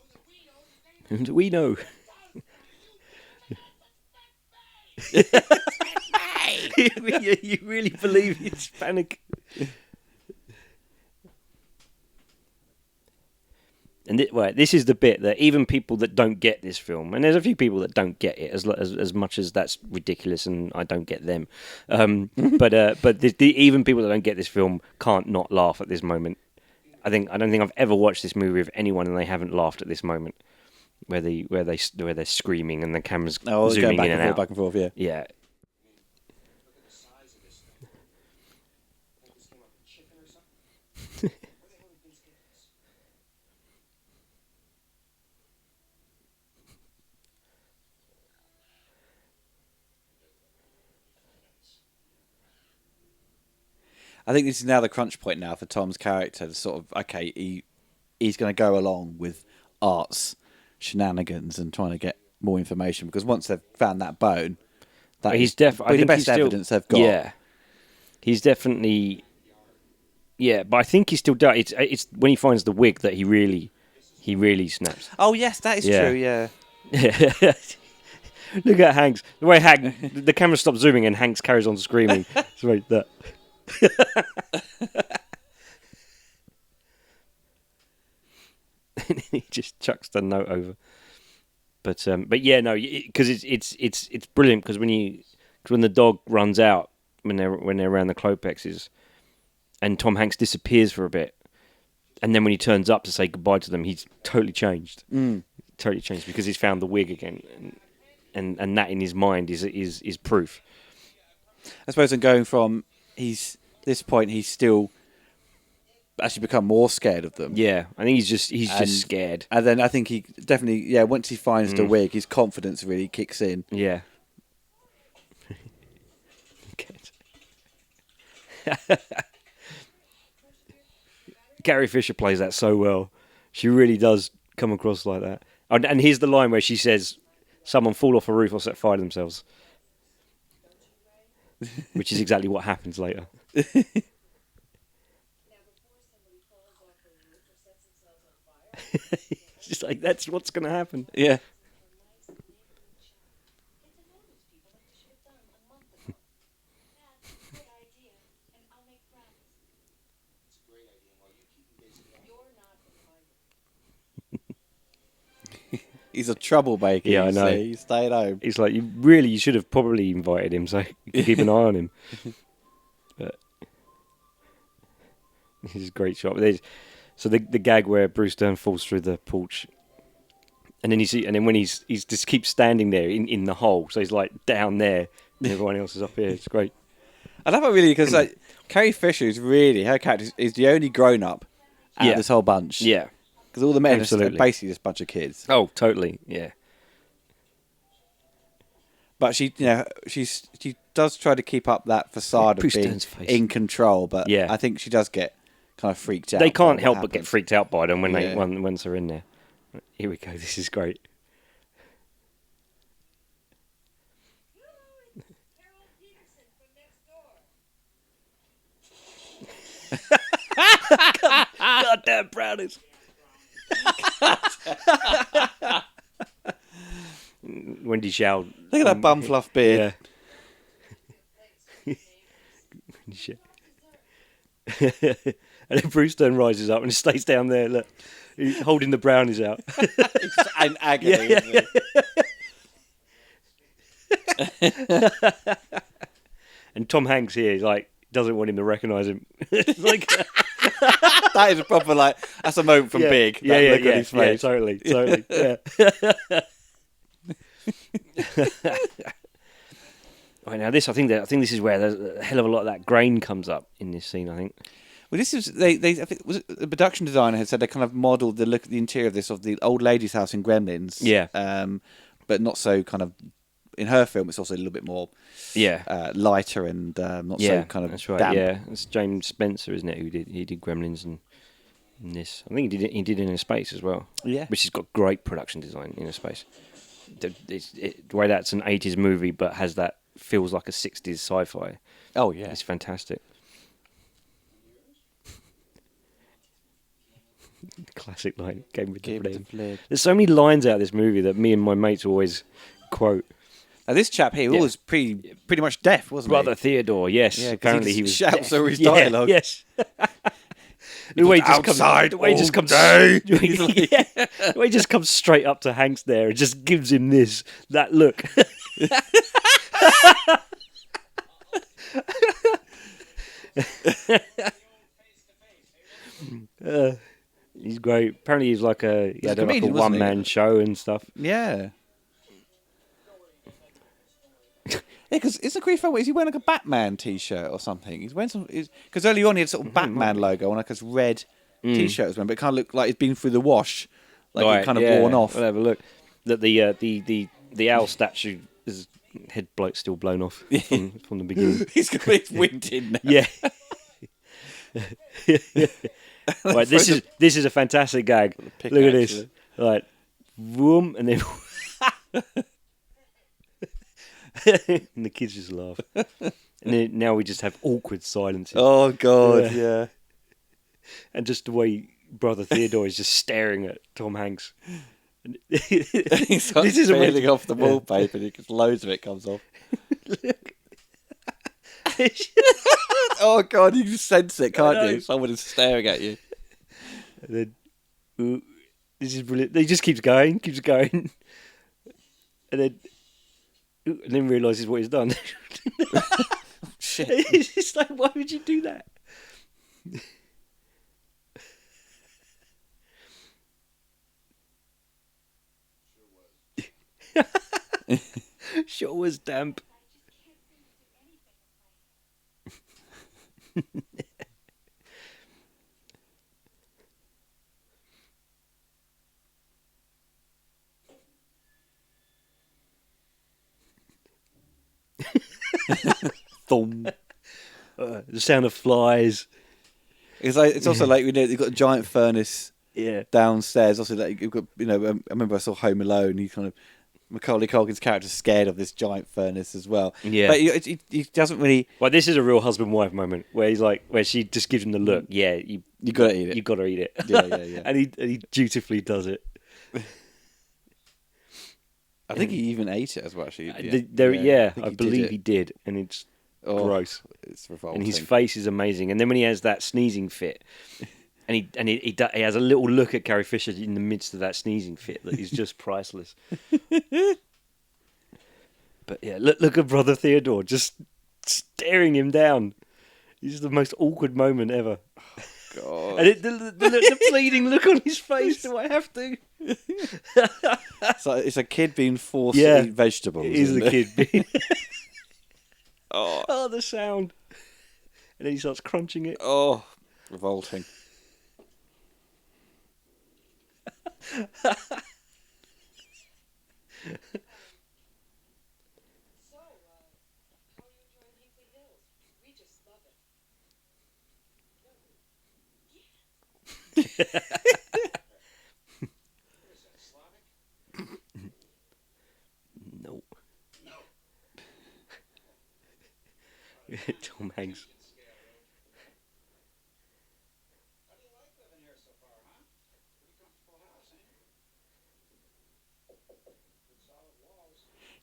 We know. You really believe it's panic? And this is the bit that even people that don't get this film, and there's a few people that don't get it as much as that's ridiculous, and I don't get them. But even people that don't get this film can't not laugh at this moment. I don't think I've ever watched this movie with anyone and they haven't laughed at this moment where they're screaming and the camera's zooming in and out. Back and forth, yeah. Yeah. I think this is now the crunch point now for Tom's character. To sort of, okay, he's going to go along with Art's shenanigans and trying to get more information, because once they've found that bone, He's definitely the best evidence they've got. Yeah, he's definitely. Yeah, but I think he still does. It's when he finds the wig that he really snaps. Oh yes, that is true. Yeah. Look at Hanks. The way the camera stops zooming and Hanks carries on screaming. It's like that. He just chucks the note over. But yeah, no, because it's brilliant, because when the dog runs out when they're around the Klopexes, and Tom Hanks disappears for a bit, and then when he turns up to say goodbye to them, he's totally changed. Totally changed, because he's found the wig again, and that in his mind is proof. I suppose, and going from this point, he's still actually become more scared of them. Yeah, I think he's just scared. And then I think he definitely, once he finds the wig, his confidence really kicks in. Yeah. Carrie Fisher plays that so well. She really does come across like that. And here's the line where she says, "Someone fall off a roof or set fire to themselves," which is exactly what happens later. It's just like, that's what's going to happen. Yeah. He's a troublemaker. Yeah, I know. He stayed home. It's like, you should have probably invited him so you could keep an eye on him. But this is a great shot. So the gag where Bruce Dern falls through the porch, and then when he's just keeps standing there in the hole, so he's like down there, and everyone else is up here. It's great. I love it really, because Carrie Fisher is really, her character is the only grown up out of this whole bunch. Yeah. Because all the men Absolutely. are basically just a bunch of kids. Oh, totally. Yeah. But she does try to keep up that facade of being in control. But I think she does get kind of freaked out. They can't help but get freaked out by them once they're in there. Here we go. This is great. Goddamn brownies. Wendy Chow. Look at that bum fluff beard. Yeah. And then Bruce Dern rises up and stays down there, look, he's holding the brownies out. It's an agony. And Tom Hanks here, doesn't want him to recognise him. It's like that is a proper that's a moment from Big. That look on his face. Yeah, totally. Yeah. Right, now I think this is where there's a hell of a lot of that grain comes up in this scene. I think. Well, this is I think the production designer had said they kind of modelled the interior of the old lady's house in Gremlins. Yeah. But not so kind of. In her film, it's also a little bit more lighter and not so kind of that's right. damp. Yeah, it's James Spencer, isn't it? He did Gremlins and this. I think he did Inner Space as well. Yeah, which has got great production design. Inner Space. The way that's an 80s movie, but feels like a 60s sci-fi. Oh yeah, it's fantastic. Classic line. Game with the Give the flame. flip. There's so many lines out of this movie that me and my mates always quote. Now this chap here was pretty much deaf, wasn't Brother he? Theodore, yes. Yeah, 'cause apparently he just was shouts deaf. over his dialogue. Yes. The way he just outside comes, the way he just all comes, day. the way he just comes straight up to Hanks there and just gives him that look. He's great. Apparently, he's like he had like a comedian, wasn't he? one-man show and stuff. Yeah. Yeah, because it's a creepy film. Is he wearing like a Batman T-shirt or something? He's wearing some. Because early on he had sort of Batman logo on like his red T-shirt as well, but it kind of looked like it's been through the wash, like it kind of worn off. We'll have a look. That the owl statue is head still blown off from the beginning. He's got his wind in now. Yeah. Right, this is a fantastic gag. Look at this. Right, boom, and then and the kids just laugh. And then now we just have awkward silences. Oh God, yeah. And just the way Brother Theodore is just staring at Tom Hanks. He's like peeling off the wallpaper, and just loads of it comes off. Look. Oh God, you can sense it, can't you? Someone is staring at you. And then, this is brilliant. He just keeps going, and then realizes what he's done. Shit! It's just like, why would you do that? Sure was damp. Thumb. The sound of flies. It's also like you've got a giant furnace downstairs. Also, like you've got I remember I saw Home Alone. He kind of Macaulay Culkin's character's scared of this giant furnace as well. Yeah, but he doesn't really. Well, this is a real husband-wife moment where where she just gives him the look. Yeah, you got to eat it. You got to eat it. Yeah. and he dutifully does it. I think he even ate it as well. Actually, I believe he did, and it's gross. It's revolting. And his face is amazing. And then when he has that sneezing fit, and he has a little look at Carrie Fisher in the midst of that sneezing fit that is just priceless. But yeah, look at Brother Theodore just staring him down. This is the most awkward moment ever. God. And the pleading look on his face. Do I have to? It's a kid being forced to eat vegetables. It is the kid being. Oh, the sound. And then he starts crunching it. Oh, revolting. No. Tom Hanks.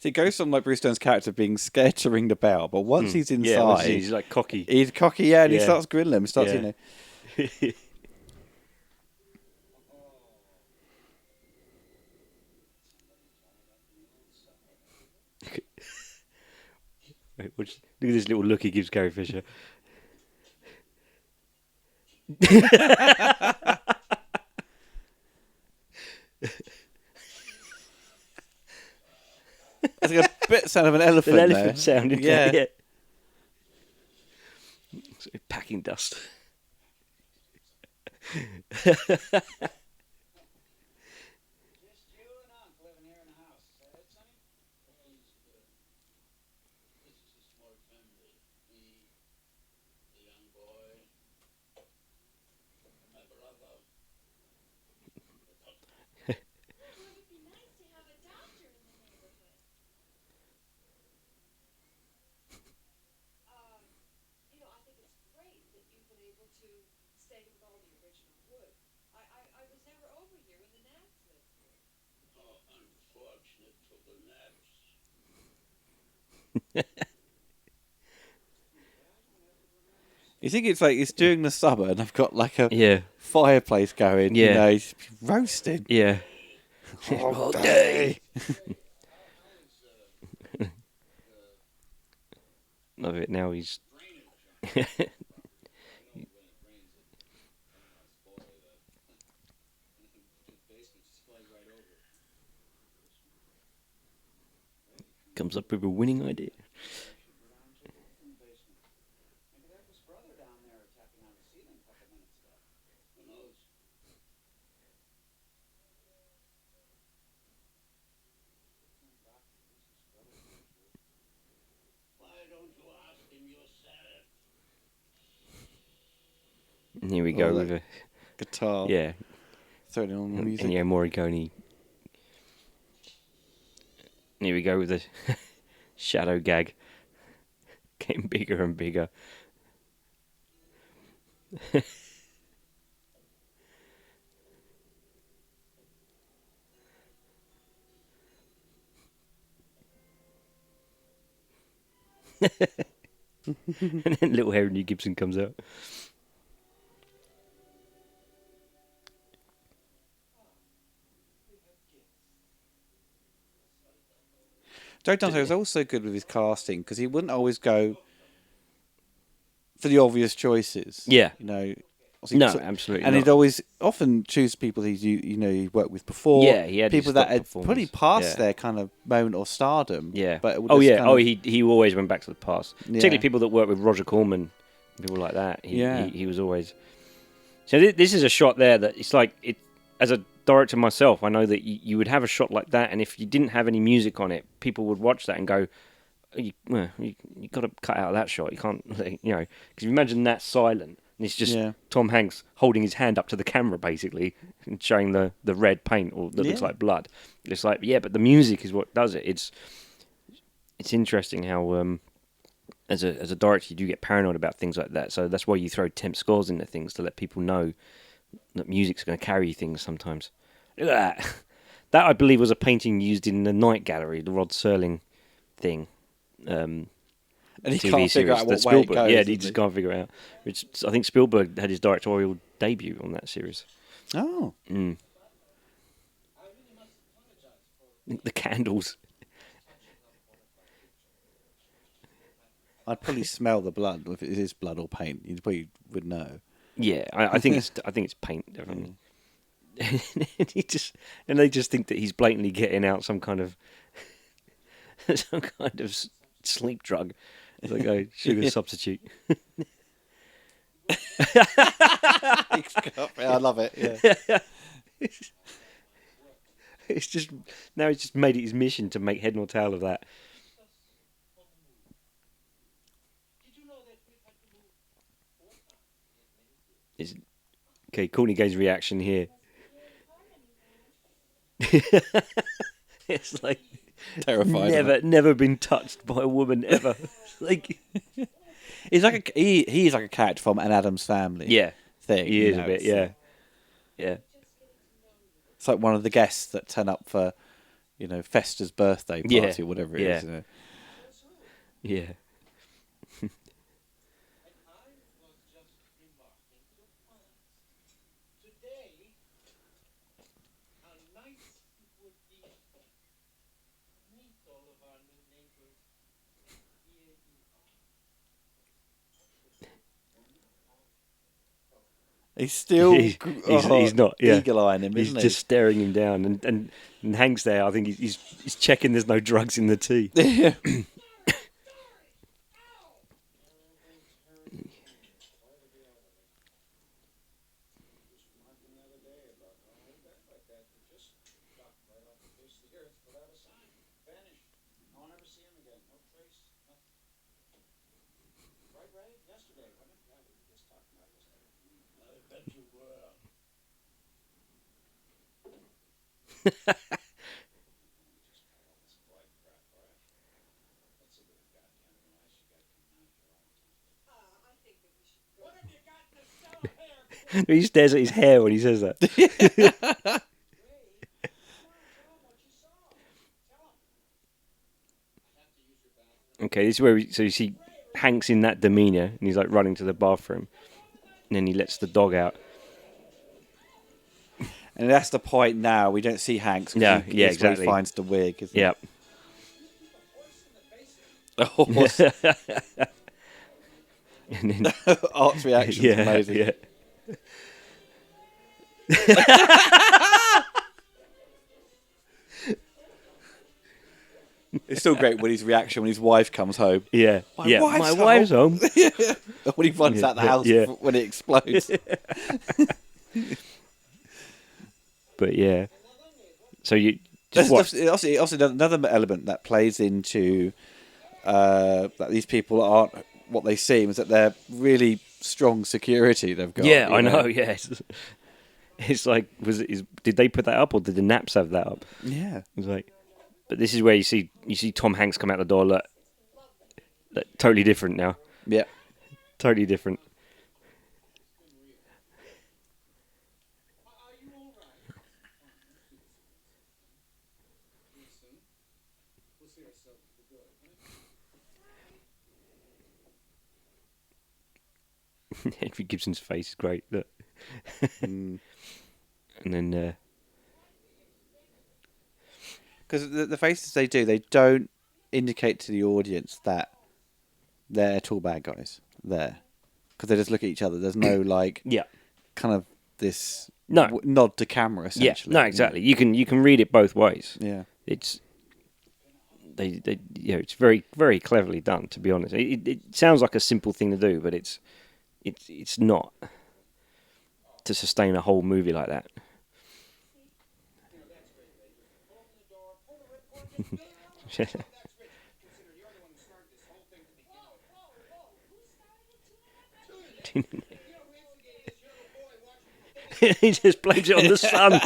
So it goes from like Bruce Dern's character being scared to ring the bell, but once he's inside, he's like cocky. He's cocky, and he starts grilling him. Starts, Wait, look at this little look he gives Carrie Fisher. It's like a bit sound of an elephant. An elephant sound, yeah. So packing dust. You think it's like he's doing the summer and I've got like a Yeah, fireplace going, yeah, he's roasting yeah. all All day. day. Love it. Now he's comes up with a winning idea. And here we go Oh, with that a guitar. yeah. Throwing on the music. Ennio Morricone. Here we go with a shadow gag, getting bigger and bigger. And then little Henry Gibson comes out. Joe Dante was also good with his casting because he wouldn't always go for the obvious choices. Yeah. Obviously, No, absolutely and not. he'd always often choose people he worked with before. Yeah, he had people his that stock had performers. pretty past Yeah. their kind of moment or stardom. Yeah. But it would Oh just yeah. kind Oh, of, he always went back to the past. Yeah. Particularly people that work with Roger Corman, people like that. Yeah. He was always. So this is a shot there that it's like it. As a director myself, I know that you would have a shot like that, and if you didn't have any music on it, people would watch that and go, you got to cut out that shot. You can't, because you imagine that silent, and it's just Yeah. Tom Hanks holding his hand up to the camera, basically, and showing the red paint or that looks Yeah. like blood. It's like, yeah, but the music is what does it. It's interesting how as a director you do get paranoid about things like that. So that's why you throw temp scores into things to let people know that music's going to carry things sometimes. Look at that. That I believe was a painting used in the Night Gallery, the Rod Serling thing. And he TV can't figure series out that what way it Spielberg, goes. yeah, he doesn't just can't figure it out. Which I think Spielberg had his directorial debut on that series. Oh. The candles. I'd probably smell the blood if it is blood or paint. You probably would know. Yeah, I think it's paint definitely. And they just think that he's blatantly getting out some kind of sleep drug. It's like a sugar substitute. I love it. Yeah. It's just now he's just made it his mission to make head nor tail of that. Okay, Courtney Gay's reaction here. It's like Terrified. never been touched by a woman ever. Like He's like he's like a character from an Addams Family. yeah, Thing. he is a bit. Yeah, yeah. It's like one of the guests that turn up for, Festa's birthday party Yeah, or whatever it yeah. is. Yeah. He's still He's not. Yeah, eagle-eyeing him, he's isn't just staring him down, and Hank's there. I think he's checking there's no drugs in the tea. he? He stares at his hair when he says that. Okay, this is where so you see Hank's in that demeanour, and he's like running to the bathroom, and then he lets the dog out. And that's the point now. We don't see Hanks. Yeah, Where exactly. he finds the wig. Isn't Yeah. It? Oh, And then, Art's reaction is amazing. Yeah. It's still great when his reaction when his wife comes home. Yeah. My wife's home. When he runs out the house when it explodes. But yeah. So you There's just watch. also another element that plays into that these people aren't what they seem is that they're really strong security they've got. Yeah, I know. Yeah, it's like did they put that up or did the Naps have that up? Yeah, It's like, but this is where you see Tom Hanks come out the door. Look totally different now. yeah. Totally different. Henry Gibson's face is great. Look. And then Because the faces they do, they don't indicate to the audience that they're tall bad guys there. Because they just look at each other. There's no yeah. kind of this No. nod to camera essentially. Yeah, no, exactly. You can read it both ways. Yeah. It's it's very very cleverly done. To be honest, it sounds like a simple thing to do, but it's not to sustain a whole movie like that. He just blames it on the sun.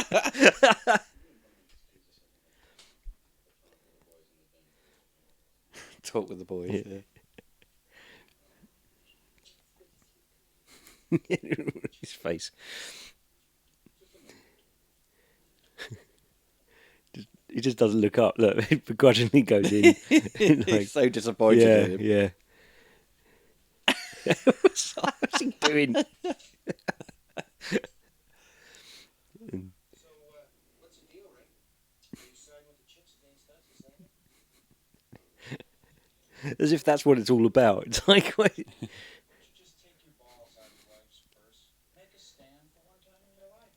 Talk with the boys. Yeah. His face. He just doesn't look up. Look, he begrudgingly goes in. He's so disappointed in him. Yeah. What's he doing? What's the deal, Rick? Are you siding with the chips against us? Is that? As if that's what it's all about. It's like, wait. You just take your balls out of your wife's purse. Make a stand for one time in your life.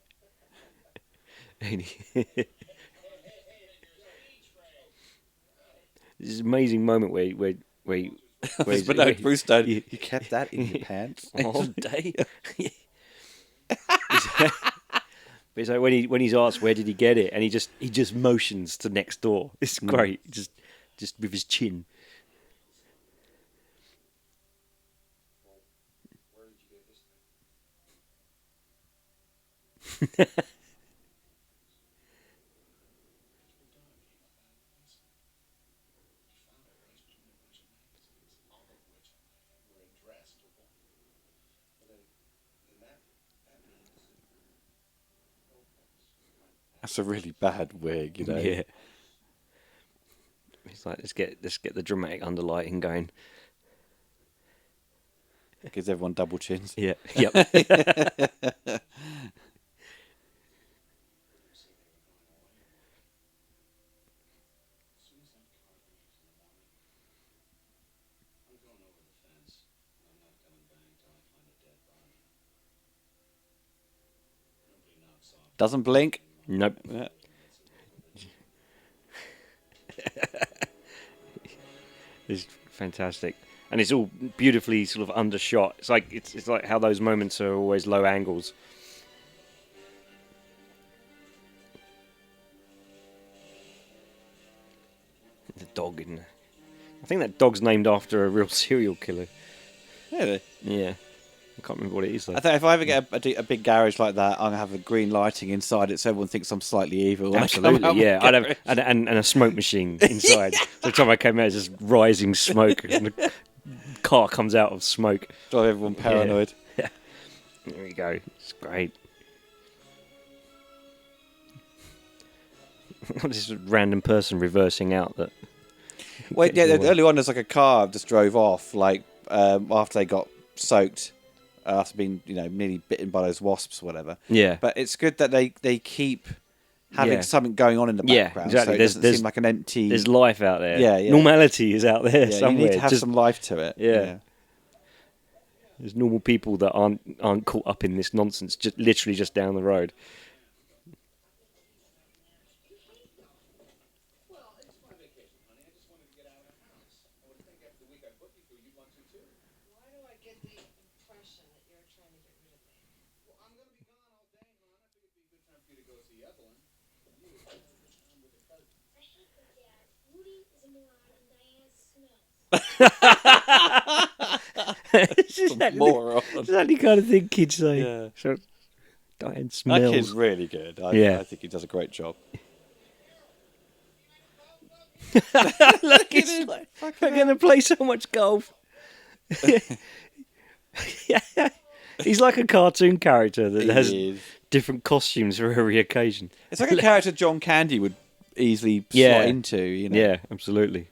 This is an amazing moment where But Bruce Stone, you kept that in your pants all day. But it's like when he's asked where did he get it, and he just motions to next door. It's great, just with his chin. Where did you get this thing? That's a really bad wig, you know. Yeah. It's like let's get the dramatic underlighting going. Gives everyone double chins. Yeah. Yep. Doesn't blink. Nope. Yeah. It's fantastic, and it's all beautifully sort of undershot. It's like how those moments are always low angles. The dog in there. I think that dog's named after a real serial killer. Really? Yeah, I can't remember what it is though. I think if I ever get a big garage like that, I'm gonna have a green lighting inside it, so everyone thinks I'm slightly evil. when I come out Absolutely, yeah. my I'd have garage. and a smoke machine inside. So the time I came out, it's just rising smoke, and the car comes out of smoke. Drive everyone paranoid. Yeah. There we go. It's great. This random person reversing out that. Wait, yeah. Early on, there's like a car just drove off, like after they got soaked, after being nearly bitten by those wasps or whatever. Yeah. But it's good that they keep having Yeah. something going on in the Yeah, background, exactly. so it doesn't seem like an empty. There's life out there. Yeah, yeah. Normality is out there Yeah, somewhere. you need to have some life to it. Yeah. There's normal people that aren't caught up in this nonsense, literally just down the road. Well, it's my vacation, honey. I just wanted to get out of the house. I would think after the week I put you through, you'd want to too. Why do I get the impression that you're trying to get rid of me? Well, I'm going to be gone all day, hon. I figured it'd be a good time for you to go see Evelyn. You, I'm with a cousin. I hate that, Dad. Woody is a moron and Diane smells. It's exactly, Moron. exactly the kind of thing kids say. Yeah. So, Diane That smells. kid's really good. Yeah. I think he does a great job. Look, he's like, I'm going to play so much golf. Yeah. He's like a cartoon character that has He is. different costumes for every occasion. It's like a character John Candy would easily Yeah. slot into. Yeah, absolutely.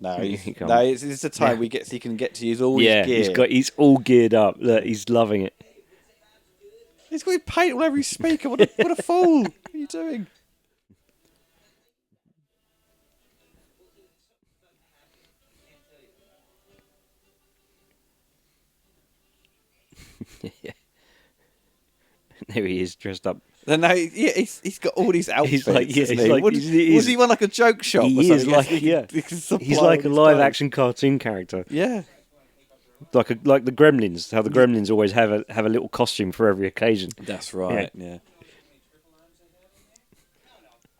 No, He he's, can't. no, it's a time Yeah. he can get to use all Yeah, his gear. he's all geared up. Look, he's loving it. He's got paint all over his speaker. What a fool! What are you doing? There he is, dressed up. No, he's got all these outfits. like- yeah, isn't he's he? like- Was he's- he one like a joke shop? or He is something? like, He can supply he's like a all his live clothes. action cartoon character, Yeah. like the Gremlins. How the Gremlins always have a little costume for every occasion. That's right. Yeah. I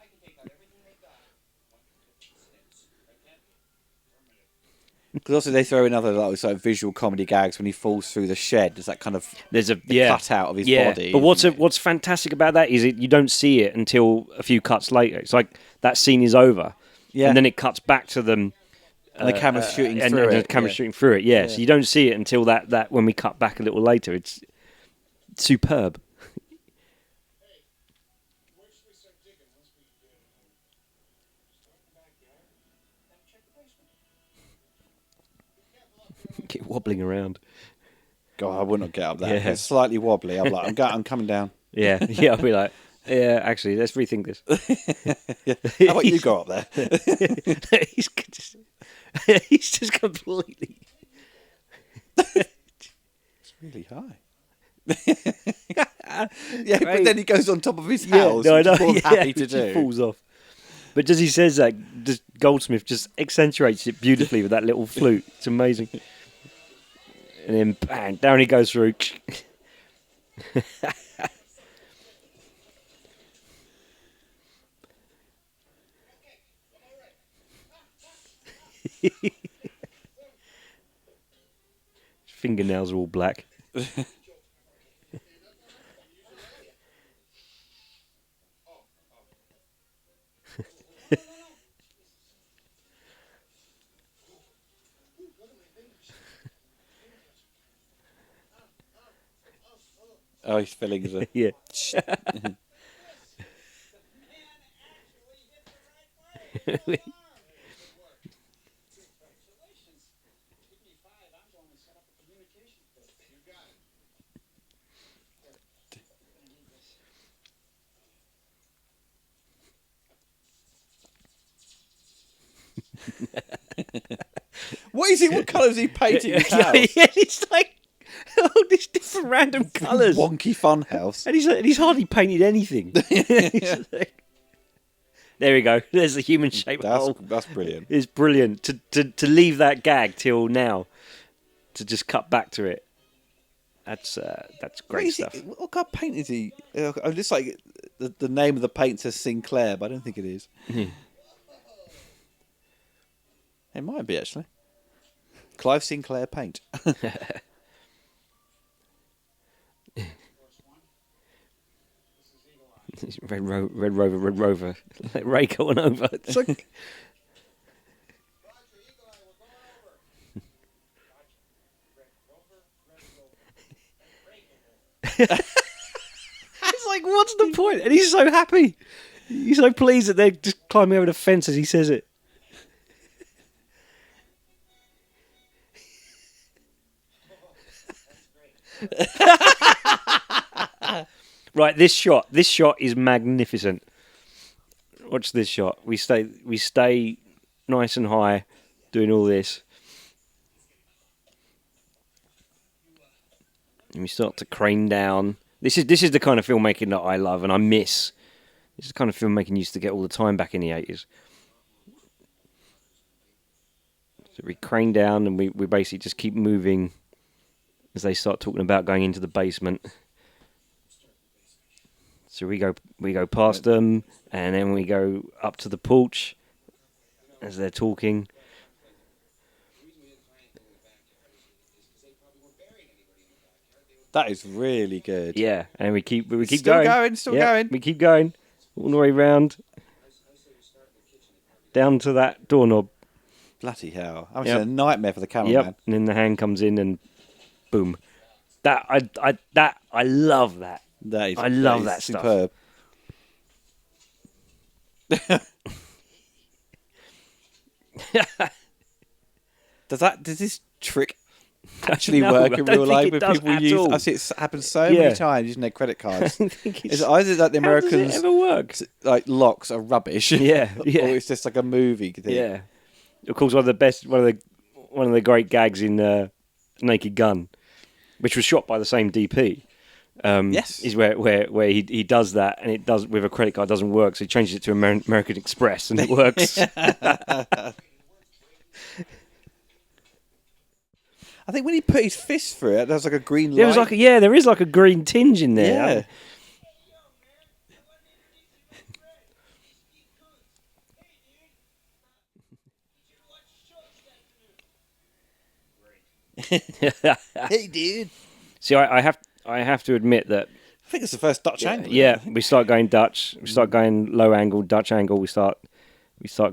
can take out everything they got. Because also they throw in other like sort of visual comedy gags when he falls through the shed. There's that kind of There's a cut out of his body. But isn't it? what's fantastic about that is you don't see it until a few cuts later. It's like that scene is over, Yeah. and then it cuts back to them. And the camera's shooting and, through and it. the camera's yeah. shooting through it. Yeah, so you don't see it until that when we cut back a little later. It's superb. Where should we start digging once we start in the backyard? Then check the basement. Keep wobbling around. God, I wouldn't get up there. Yeah. It's slightly wobbly. I'm like, I'm coming down. Yeah, yeah. I'll be like, yeah. Actually, let's rethink this. How about you go up there? he's just completely. It's really high. Yeah, but then he goes on top of his house. no, I which know. he's more than happy to He do. falls off. But just he says that, just Goldsmith just accentuates it beautifully with that little flute. It's amazing. And then bang, down he goes through. Fingernails are all black. Oh, his fillings are. Yeah. Congratulations. Give me 5. I'm going to set up a communication coach. You got it. What is it? What colour is he painting his house? Yeah, it's like all these different random colours. Wonky fun house. And he's hardly painted anything. He's like- there we go. There's the human shaped hole. That's brilliant. It's brilliant to leave that gag till now, to just cut back to it. That's What great is stuff. it? What kind of paint is he? I'm just like the name of the paint says Sinclair, but I don't think it is. It might be actually. Clive Sinclair paint. Red Rover. Let Ray go on over. It's like, Roger, Eagle Eye, we're going over. Roger. Red Rover, Red Rover. And Ray It's like, what's the point? And he's so happy. He's so pleased that they're just climbing over the fence as he says it. Right, this shot is magnificent. Watch this shot. We stay nice and high, doing all this, and we start to crane down. This is the kind of filmmaking that I love and I miss. This is the kind of filmmaking you used to get all the time back in the 80s. So we crane down and we basically just keep moving as they start talking about going into the basement. So we go past them, and then we go up to the porch as they're talking. That is really good. Yeah, and we keep Still going. going, still Yeah, going. We keep going all the way round down to that doorknob. Bloody hell! That was Yep. a nightmare for the cameraman. Yep, and then the hand comes in and boom. I love that. I love that stuff. Superb. Does this trick actually No, work I in don't real think life? it Where does people at use, all. I see it happen so Yeah. many times using their credit cards. I think It's either like the how does Americans, it ever work? like locks are rubbish. Yeah, yeah. Or it's just like a movie thing. Yeah, of course, one of the great gags in Naked Gun, which was shot by the same DP. Yes. Is where he does that, and it does with a credit card doesn't work, so he changes it to American Express, and it works. I think when he put his fist through it, there was like a green light. There is like a green tinge in there. Yeah. Hey, dude. See, I have to admit that. I think it's the first Dutch angle. Yeah, we start going Dutch. We start going low angle, Dutch angle. We start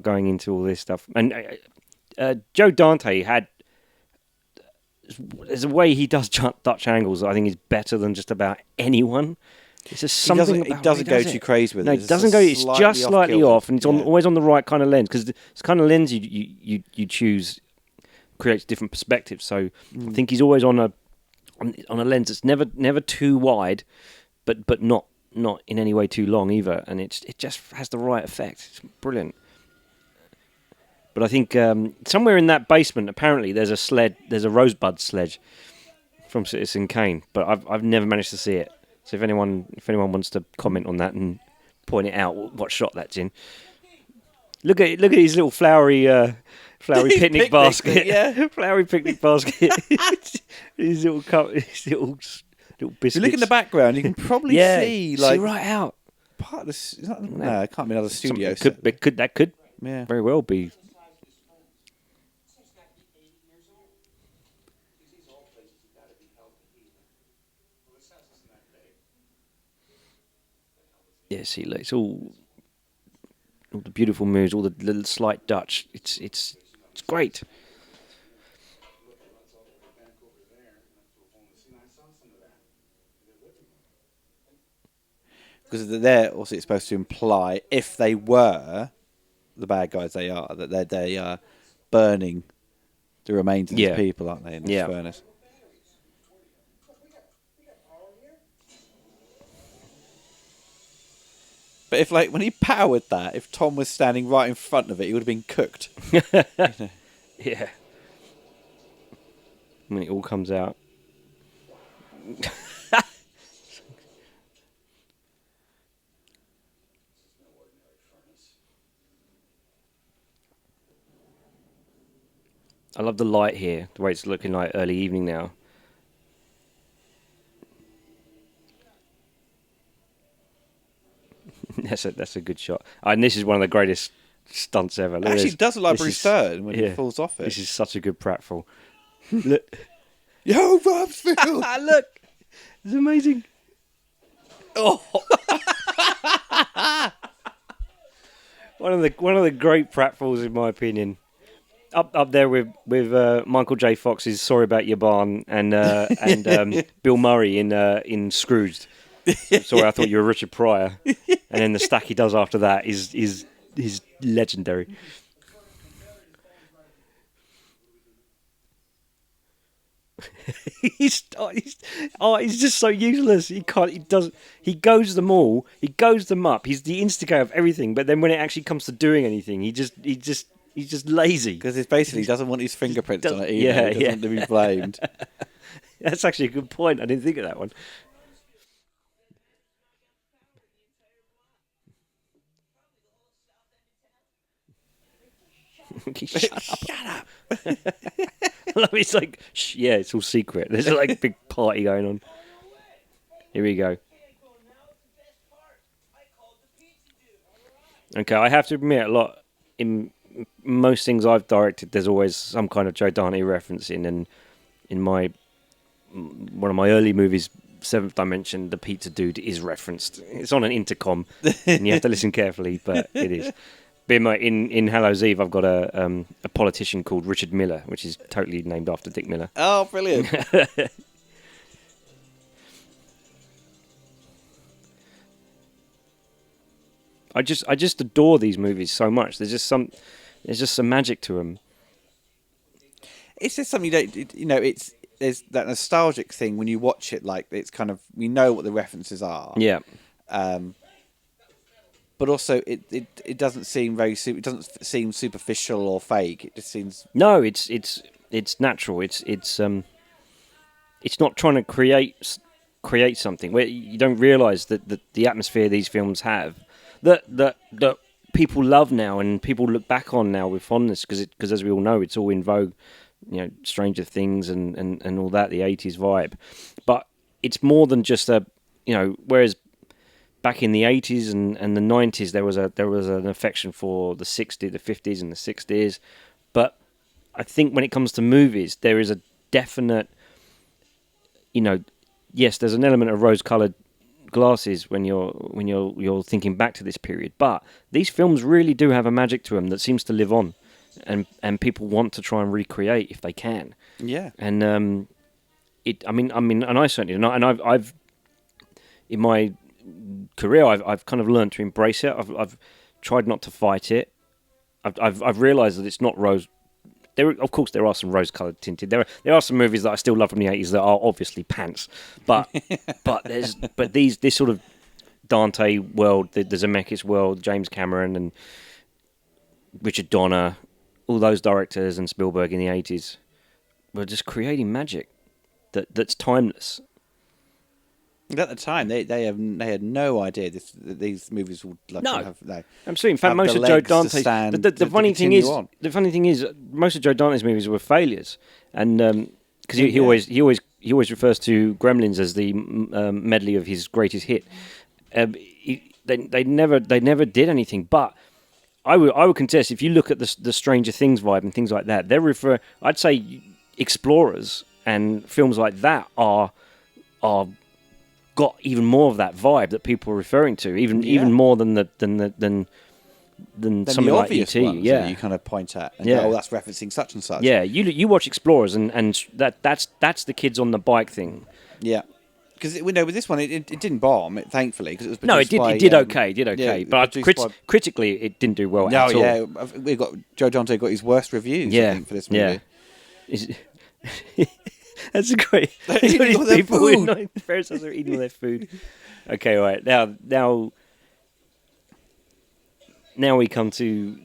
going into all this stuff. And Joe Dante had. There's a way he does Dutch angles that I think is better than just about anyone. It's just something. He doesn't go too crazy with it. No, it doesn't go. It's just slightly off, and it's always on the right kind of lens, because it's kind of lens you choose creates different perspectives. So I think he's always on a lens that's never too wide, but not in any way too long either, and it just has the right effect. It's brilliant. But I think somewhere in that basement, apparently, there's a Rosebud sledge from Citizen Kane, but I've never managed to see it. So if anyone wants to comment on that and point it out, what shot that's in. Look at his little flowery picnic basket. Yeah. Flowery picnic basket. his little biscuits. If you look in the background, you can probably see like right out. part of this. No, it can't be another studio. That could Yeah. very well be. Yeah, see, look, it's all the beautiful moves, all the little slight Dutch. It's great. Because they're also supposed to imply, if they were the bad guys they are, that they are burning the remains of these people, aren't they, in this furnace? But if, like, when he powered that, if Tom was standing right in front of it, he would have been cooked. Yeah. When it all comes out. I love the light here, the way it's looking like early evening now. That's a good shot. And this is one of the greatest stunts ever. Look at Actually, this. it does look like This Bruce is- Stern when he yeah. falls off it. This is such a good pratfall. Look. Yo, Burbsfield! Look. It's amazing. Oh. One of the great pratfalls, in my opinion. up there with Michael J. Fox's "Sorry About Your Barn" and Bill Murray in Scrooged. Sorry, I thought you were Richard Pryor. And then the stack he does after that is legendary. he's just so useless. He can't. He does. He goes them all. He goes them up. He's the instigator of everything. But then when it actually comes to doing anything, he's just lazy. Because he basically doesn't want his fingerprints on it either. Yeah, he doesn't want to be blamed. That's actually a good point. I didn't think of that one. Shut up. I love it's like, yeah, it's all secret. There's like a big party going on. Here we go. Okay, I have to admit, a lot in most things I've directed, there's always some kind of Joe Dante reference in. And in one of my early movies, Seventh Dimension, the pizza dude is referenced. It's on an intercom, and you have to listen carefully, but it is. But in Hallows Eve, I've got a politician called Richard Miller, which is totally named after Dick Miller. Oh, brilliant. I just adore these movies so much. There's just some magic to them. It's just something there's that nostalgic thing when you watch it. Like it's kind of what the references are. Yeah. But also, it doesn't seem it doesn't seem superficial or fake. It just seems it's natural. It's not trying to create something where you don't realise that the atmosphere these films have that people love now and people look back on now with fondness because as we all know, it's all in vogue. Stranger Things and all that, the 80s vibe. But it's more than just whereas back in the 80s and the 90s there was an affection for the 60s, the 50s and the 60s. But I think when it comes to movies, there is a definite, yes, there's an element of rose-coloured glasses when you're thinking back to this period. But these films really do have a magic to them that seems to live on. And people want to try and recreate if they can. Yeah. And and I certainly do. And I've in my career I've kind of learned to embrace it. I've tried not to fight it. I've realised that it's not rose. Of course, there are some rose-coloured tinted. There are some movies that I still love from the 80s that are obviously pants. But this sort of Dante world, the Zemeckis world, James Cameron and Richard Donner, all those directors and Spielberg in the 80s were just creating magic that's timeless. At the time, they had no idea that these movies would have no. Absolutely. In fact, most of Joe Dante's the funny thing is most of Joe Dante's movies were failures, and because he always refers to Gremlins as the medley of his greatest hit. They never did anything, but I would contest, if you look at the Stranger Things vibe and things like that, I'd say Explorers and films like that are got even more of that vibe that people are referring to, even more than something like E.T. Yeah, that you kind of point at and go, that's referencing such and such. Yeah, you watch Explorers and that's the kids on the bike thing. Yeah. Because with this one, it didn't bomb, thankfully, because it was produced it did okay. Yeah, but critically, it didn't do well at all. Yeah, we got Joe Dante got his worst reviews. I think, for this movie. Yeah, that's a great. Eating all their food. Parasites are eating all their food. Okay, all right. Now we come to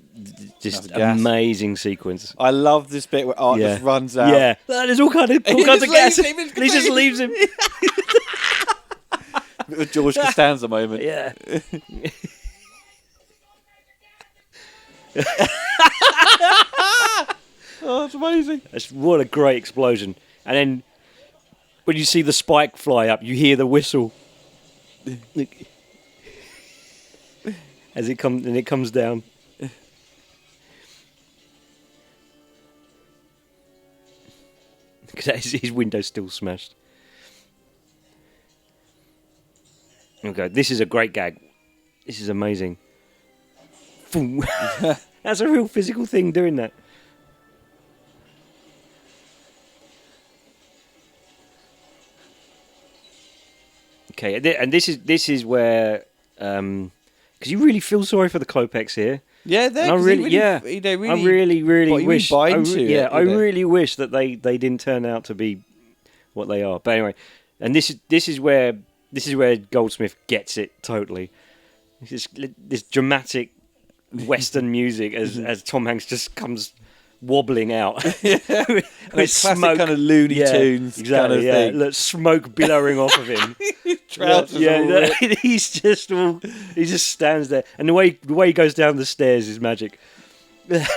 just amazing sequence. I love this bit where Art just runs out. Yeah, there's all kinds of gas. He just leaves him. George Costanza moment. Yeah. Oh, it's amazing. What a great explosion. And then when you see the spike fly up, you hear the whistle. As it comes down. Because his window's still smashed. Okay, this is a great gag. This is amazing. That's a real physical thing doing that. Okay, and this is where because you really feel sorry for the Klopeks here. Yeah, And I really, I really wish. buy into it. I really wish that they didn't turn out to be what they are. But anyway, and this is where Goldsmith gets it totally. This dramatic Western music as Tom Hanks just comes wobbling out. And it's classic kind of Looney Tunes kind of thing. Look, smoke billowing off of him. Trousers all ripped. he just stands there, and the way he goes down the stairs is magic. Look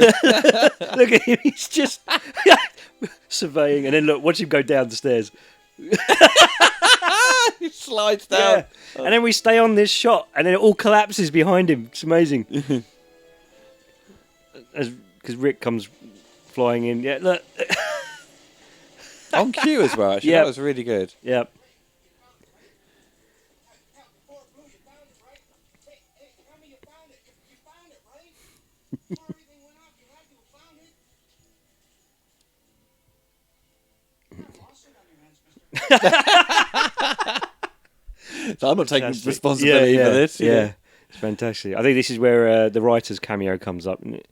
at him, he's just surveying, and then watch him go down the stairs. He slides down. Yeah. And then we stay on this shot, and then it all collapses behind him. It's amazing. Because Rick comes flying in. Yeah, look. On cue as well, actually. Yep. That was really good. Yep. Before Blue, you found it, right? Hey, tell me you found it. You found it, right? Before everything went off, you had to have found it. You got a lawsuit on your hands, mister. So I'm not taking Fantastic. responsibility for this. you know. Yeah, it's fantastic. I think this is where the writer's cameo comes up. Isn't it?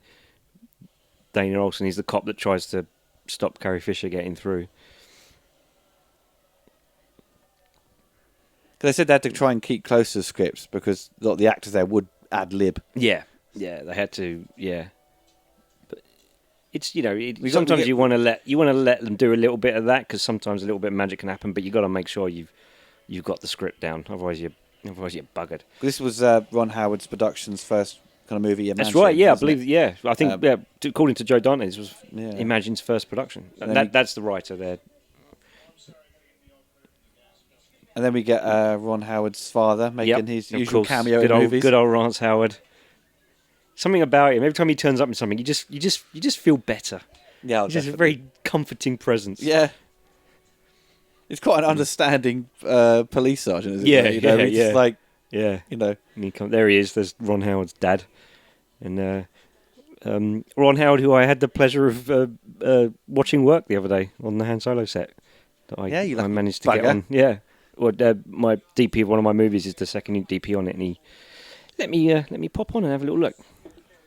Dana Olsen, he's the cop that tries to stop Carrie Fisher getting through. They said they had to try and keep close to the scripts because a lot of the actors there would ad lib. Yeah, they had to. Yeah, but it's got- sometimes we get- you want to let them do a little bit of that because sometimes a little bit of magic can happen, but you got to make sure you've got the script down. Otherwise you're buggered. This was Ron Howard's production's first kind of movie. That's right. Yeah, I wasn't it? believe. Yeah, I think. According to Joe Dante, this was Yeah. Imagine's first production. And then That's the writer there. And then we get Ron Howard's father making his of usual course. cameo Good in old, movies. Good old Rance Howard. Something about him. Every time he turns up in something, you just feel better. Yeah, He's just a definitely. very comforting presence. Yeah. It's quite an understanding police sergeant, isn't Yeah, it? You know, yeah, he's yeah. just like, Yeah. you know. And there he is. There's Ron Howard's dad, and Ron Howard, who I had the pleasure of watching work the other day on the Han Solo set. That Yeah, you I lucky managed to get bugger. on. Yeah. Well, my DP of one of my movies is the second DP on it, and he let me pop on and have a little look.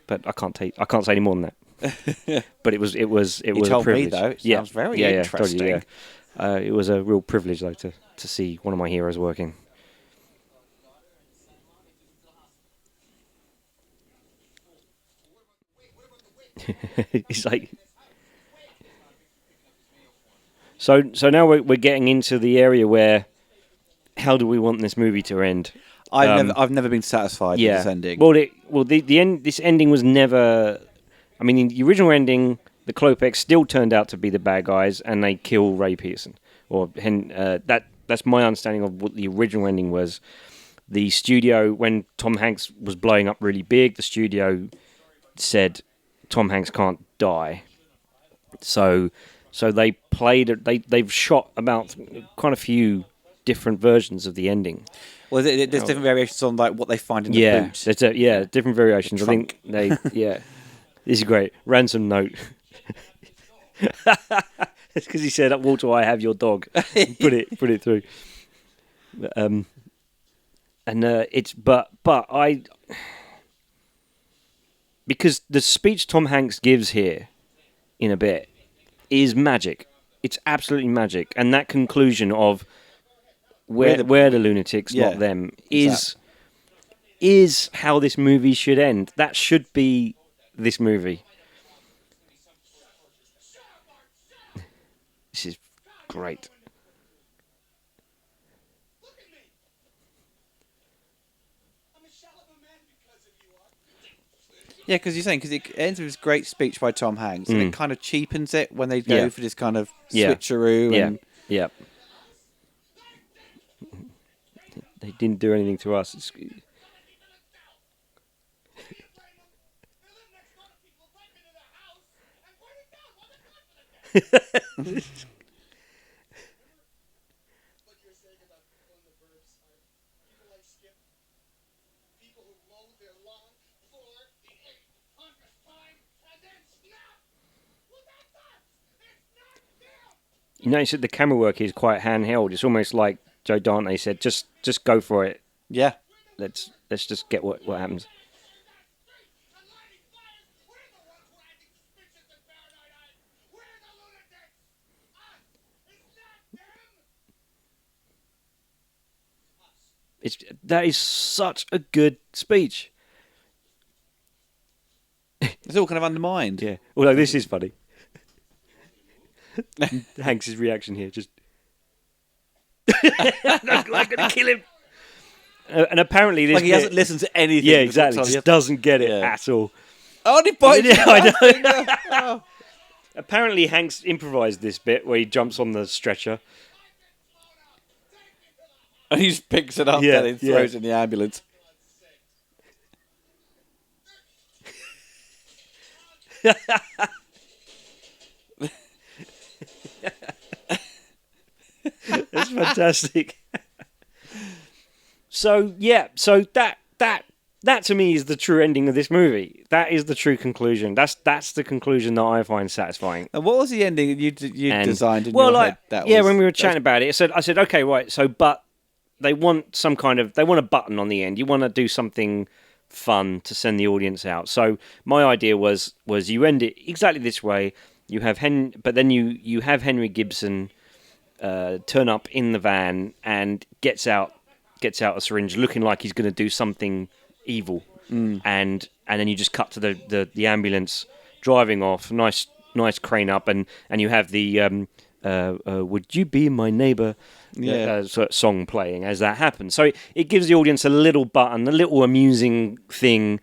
But I can't say any more than that. But it was You a told me, privilege. though. It sounds very I told you, interesting. It was a real privilege though to see one of my heroes working. It's like so now we're getting into the area where how do we want this movie to end? I've never been satisfied with this ending. The end. This ending was never. I mean, in the original ending, the Klopeks still turned out to be the bad guys, and they kill Ray Peterson. That's my understanding of what the original ending was. The studio, when Tom Hanks was blowing up really big, the studio said Tom Hanks can't die. So they played. They've shot about quite a few different versions of the ending. Well, there's different variations on like what they find in the Yeah, boot. there's different variations. I Trunk. think this is great. Ransom note. It's because he said, "Walter, I have your dog." Put it through. Because the speech Tom Hanks gives here in a bit is magic. It's absolutely magic, and that conclusion of where the lunatics, Yeah, not them, is how this movie should end. That should be this movie. This is great. Look at me. I'm a shell of a man because of you. Yeah, because it ends with this great speech by Tom Hanks, and it kind of cheapens it when they go Yeah. for this kind of Yeah. switcheroo. And Yeah. They didn't do anything to us. They live next door to people, break into their house, and burn it down while they're confident. What you're saying about people in the burbs are people like Skip, people who mow their lawn for the 800th time and then snap. Well, that's us. It's not them. You notice that the camera work is quite handheld. It's almost like Joe Dante said, just go for it. Yeah. Let's just get what happens. That is such a good speech. It's all kind of undermined. Yeah. Although this is funny. Hanks' reaction here, just I'm going to kill him. And apparently this Like he hasn't listened to anything. Yeah, exactly. Just doesn't get it at all. Oh, he bites Yeah, I know. know. Apparently Hanks improvised this bit where he jumps on the stretcher. And he just picks it up Yeah, and throws it in the ambulance. That's fantastic. So that to me is the true ending of this movie. That is the true conclusion. That's the conclusion that I find satisfying. And what was the ending you designed in well, your like, head? That yeah, was, when we were chatting about it, I said, okay, right. So, but they want they want a button on the end. You want to do something fun to send the audience out. So my idea was you end it exactly this way. You have but then you have Henry Gibson turn up in the van and gets out a syringe, looking like he's going to do something evil, and then you just cut to the ambulance driving off. Nice crane up, and you have the "Would you be my neighbor?" Sort of song playing as that happens. So it gives the audience a little button, a little amusing thing,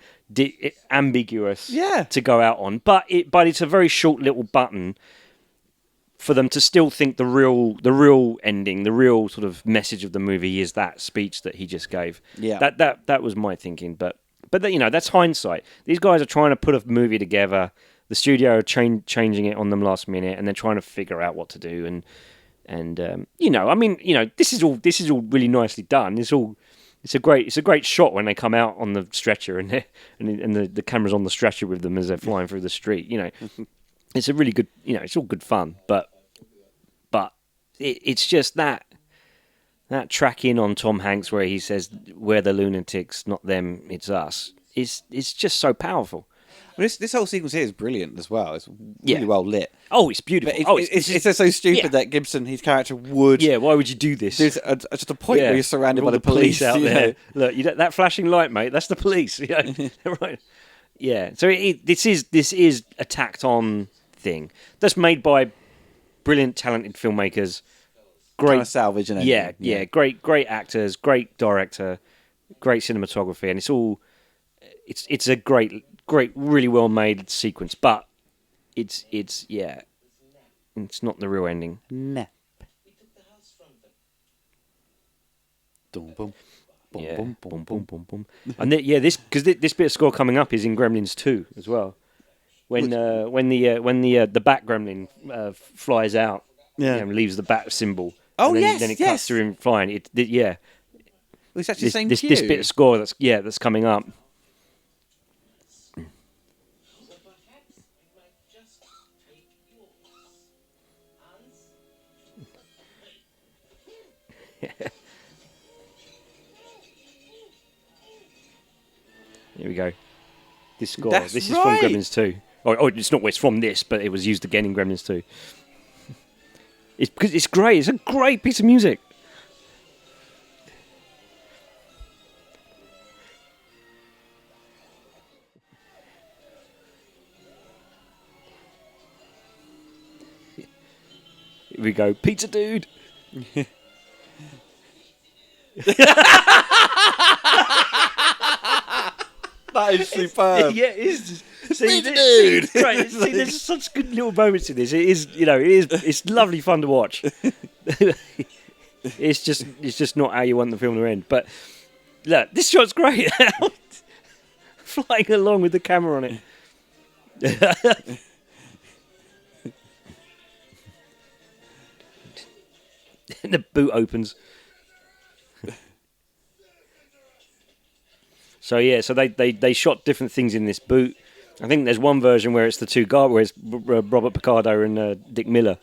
ambiguous, to go out on. But it's a very short little button for them to still think the real ending, the real sort of message of the movie is that speech that he just gave. Yeah, that was my thinking. But that's hindsight. These guys are trying to put a movie together. The studio are changing it on them last minute, and they're trying to figure out what to do. And this is all really nicely done. It's a great shot when they come out on the stretcher and the camera's on the stretcher with them as they're flying through the street. It's a really good. It's all good fun, but it's just that track in on Tom Hanks where he says, "We're the lunatics, not them, it's us." It's just so powerful. Well, this whole sequence here is brilliant as well. It's really well lit. Oh, it's beautiful. It's just so stupid that Gibson, his character, would. Yeah, why would you do this? There's just a point where you're surrounded by the police out there. Look, that flashing light, mate. That's the police. Right. Yeah. So this is a tacked on thing that's made by brilliant, talented filmmakers. Great kind of salvage and everything. Yeah. Great actors, great director, great cinematography, and it's a great, really well made sequence. But it's not the real ending. Nah. Boom, boom. Boom, boom, boom, boom. And this bit of score coming up is in Gremlins 2 as well. When the bat gremlin flies out, leaves the bat symbol. Oh, and then it cuts through him flying. Well, it's actually the same this cue. bit of score that's coming up. Here we go. This score. This is from Gremlins 2. Oh, it's not. It's from this, but it was used again in Gremlins 2. It's great. It's a great piece of music. Here we go. Pizza dude. That is superb. Yeah, it is. See, dude. Right. See, there's such good little moments in this. It's lovely fun to watch. It's just not how you want the film to end. But look, this shot's great. Flying along with the camera on it. And the boot opens. So they shot different things in this boot. I think there's one version where it's the two where it's Robert Picardo and Dick Miller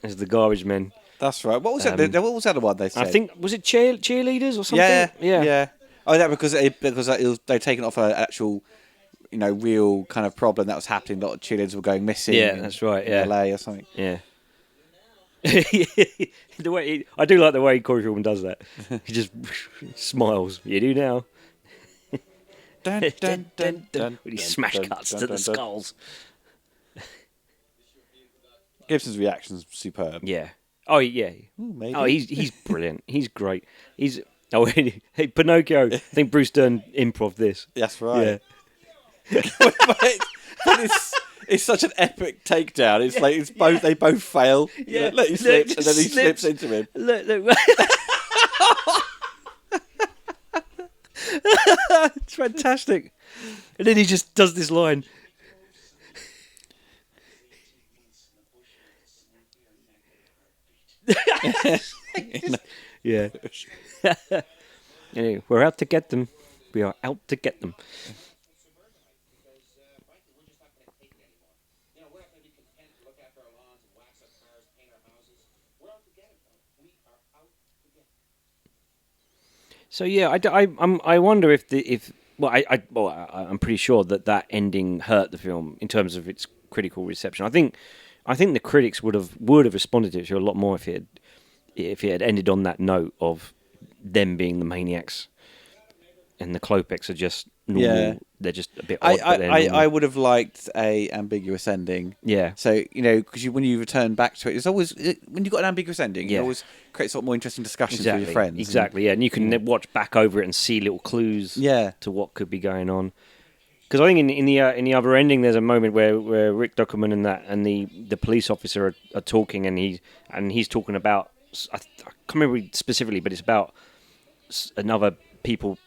as the garbage men. That's right. What was it? What was the other one they said? I think was it cheerleaders or something? Yeah. Oh, yeah, because they'd taken off an actual, real kind of problem that was happening. A lot of cheerleaders were going missing. Yeah, that's right. In Yeah, LA or something. Yeah. I do like the way Corey Feldman does that. He just smiles. You do now. Dun, dun, dun, dun, With his dun, smash dun, cuts dun, to dun, the dun. skulls. Gibson's reaction's superb. Yeah. Oh yeah. Ooh, maybe. Oh, he's brilliant. He's great. Hey, Pinocchio. I think Bruce Dern improv this. That's right. Yeah. But it's such an epic takedown. It's like they both fail. Yeah. He slips and then he slips into him. Look. It's fantastic. And then he just does this line. Yeah. Anyway, we're out to get them. We are out to get them. Frankly, we're just not going to take it anymore. We're not going to be content to look after our lawns and wax our cars, paint our houses. We're out to get it, though. We are out to get it. So yeah, I wonder I'm pretty sure that ending hurt the film in terms of its critical reception. I think the critics would have responded to it a lot more if it had ended on that note of them being the maniacs and the Klopeks are just normal. Yeah. They're just a bit odd. But they're normal. I would have liked a ambiguous ending. Yeah. So because when you return back to it, it's always when you've got an ambiguous ending, Yeah. it always creates sort of more interesting discussions with your friends. Exactly, yeah. And you can watch back over it and see little clues to what could be going on. Because I think in the other ending, there's a moment where Rick Duckerman and the police officer are talking, and he's talking about, I can't remember specifically, but it's about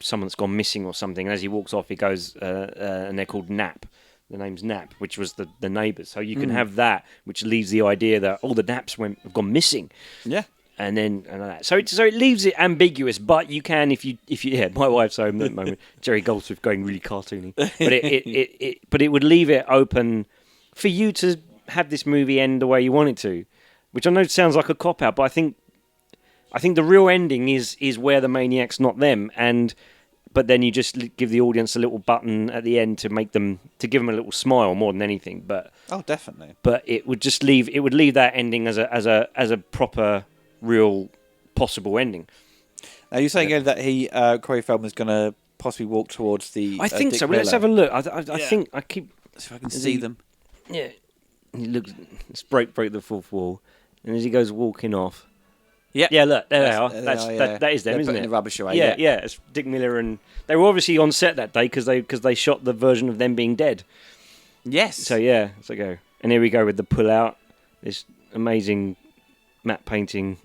someone that's gone missing or something. And as he walks off, he goes, and they're called Nap. The name's Nap, which was the neighbours. So you can have that, which leaves the idea that all the Naps have gone missing. Yeah. And that. So it leaves it ambiguous, but you can if you my wife's home at that moment. Jerry Goldsmith going really cartoony, but it would leave it open for you to have this movie end the way you want it to, which I know sounds like a cop out, but I think the real ending is where the maniac's not them, but then you just give the audience a little button at the end to give them a little smile more than anything. But definitely. But it would just leave that ending as a proper, real possible ending. Now you're saying that Corey Feldman's going to possibly walk towards the. I think Dick so. Miller. Let's have a look. I think I keep. So I can see them. Yeah, he looks. Let's break the fourth wall, and as he goes walking off. Yeah, look, there they are. That is them, They're isn't putting it? the rubbish away. Yeah. It's Dick Miller, and they were obviously on set that day because they shot the version of them being dead. Yes. So yeah, so go. And here we go with the pull out. This amazing matte painting.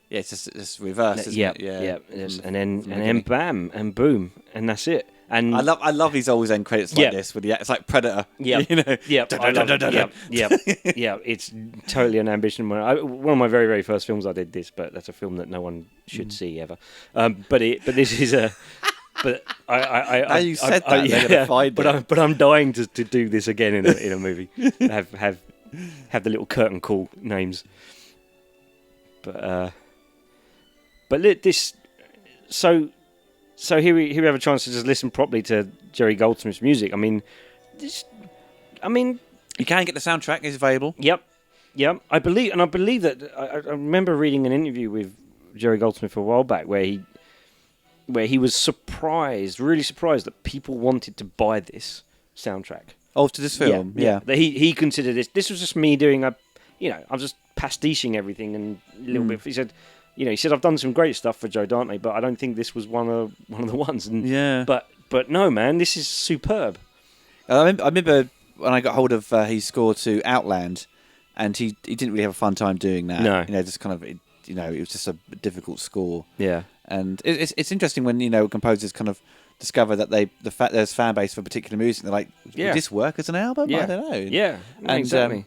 Yeah, it's just reverse, isn't it? Yeah. And then bam and boom, and that's it. And I love these always end credits like this with it's like Predator. Yeah, yeah, it's totally an ambition. One of my very, very first films I did this, but that's a film that no one should see ever. But this is a. But now you said that, they're gonna find it. But I'm dying to do this again in a movie. have the little curtain call names. But this. So here we have a chance to just listen properly to Jerry Goldsmith's music. I mean, you can get the soundtrack; it's available. Yep. I believe that I remember reading an interview with Jerry Goldsmith a while back where he was really surprised that people wanted to buy this soundtrack. Oh, to this film, yeah. That he considered this was just me doing I was just pastiching everything and a little bit. He said. He said I've done some great stuff for Joe Dante, but I don't think this was one of the ones. And, But no, man, this is superb. I remember when I got hold of his score to Outland, and he didn't really have a fun time doing that. No, just kind of it was just a difficult score. Yeah, and it's interesting when composers kind of discover that there's fan base for particular music. They're like, would this work as an album? Yeah. I don't know. Yeah, and, exactly.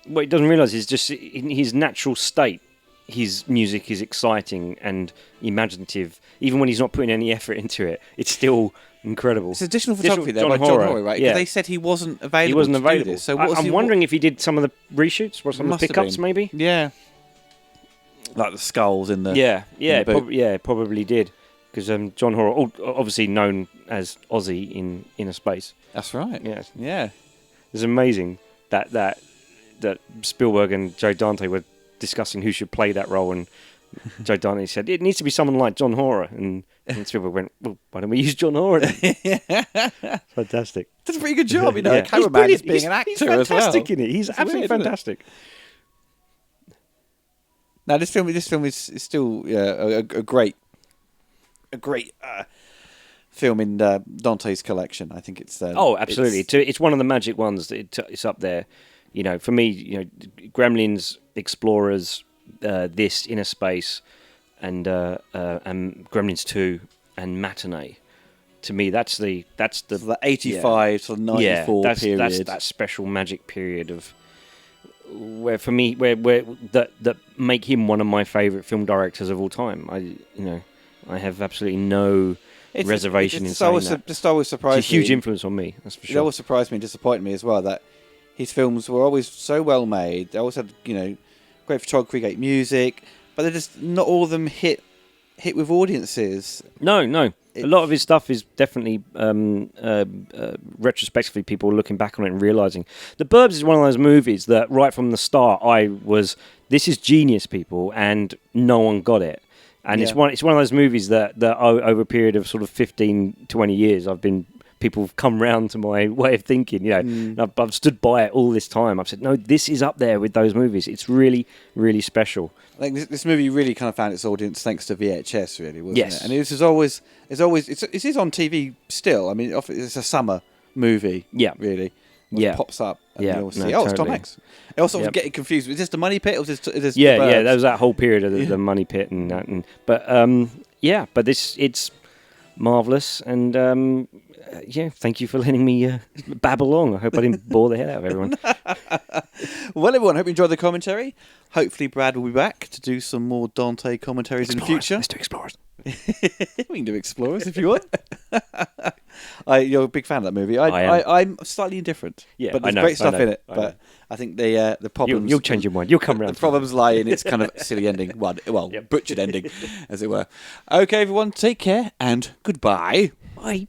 What he doesn't realise is just in his natural state. His music is exciting and imaginative. Even when he's not putting any effort into it, it's still Incredible. It's additional photography there by John Horry, right? 'Cause Yeah. they said he wasn't available. He wasn't to do available. this. So what was I'm wondering if he did some of the reshoots or some of Must the have pickups, been. maybe. Yeah. Like the skulls in the. Yeah, the boot. probably did. Because John Horry, obviously known as Ozzy in Inner Space. That's right. Yeah, Yeah. it's amazing that Spielberg and Joe Dante were discussing who should play that role, and Joe Dante said it needs to be someone like John Horry, and Spielberg went, "Well, why don't we use John Horry?" Fantastic. Does a pretty good job, you know. Yeah. A cameraman brilliant. is being an actor he's as well. fantastic in it. He's It's absolutely weird, isn't it? fantastic. Now this film is still a great film in Dante's collection. I think it's Oh, absolutely. It's one of the magic ones. It's up there. You know, for me, Gremlins, Explorers, this Inner Space, and Gremlins 2 and Matinee. To me, that's the the 85 to 94 period. That's that special magic period of where for me that make him one of my favourite film directors of all time. I have absolutely no reservation in saying that. Just always surprised It's a huge me. influence on me. That's for It sure. always surprised me and disappointed me as well that his films were always so well made. They always had great photography, great music, but they're just not all of them hit with audiences. No. A lot of his stuff is definitely retrospectively people looking back on it and realising. The Burbs is one of those movies that right from the start this is genius, people, and no one got it. And it's one of those movies that over a period of sort of 15, 20 years people have come round to my way of thinking, and I've stood by it all this time. I've said, no, this is up there with those movies. It's really, really special. I think this movie really kind of found its audience thanks to VHS, really, wasn't Yes. it? And it is always it is on TV still. I mean, it's a summer movie, Yeah. really. When Yeah. it pops up, and Yeah, you'll see, no, it's Tom totally. Hanks. I also was Yep. getting confused. Is this the Money Pit or is this Yeah, the Burbs? there was that whole period of the Money Pit and that. But it's marvellous. And thank you for letting me babble on. I hope I didn't bore the head out of everyone. Well, everyone, hope you enjoyed the commentary. Hopefully, Brad will be back to do some more Dante commentaries in the future. Let's do Explorers. We can do Explorers if you want. You're a big fan of that movie. I am. I'm slightly indifferent. Yeah, but there's I know, great stuff I know, in it. I know. But I think the problems You'll change your mind. You'll come around. the problems lie in its kind of silly ending. Well, Yep. butchered ending, as it were. Okay, everyone, take care and goodbye. Bye.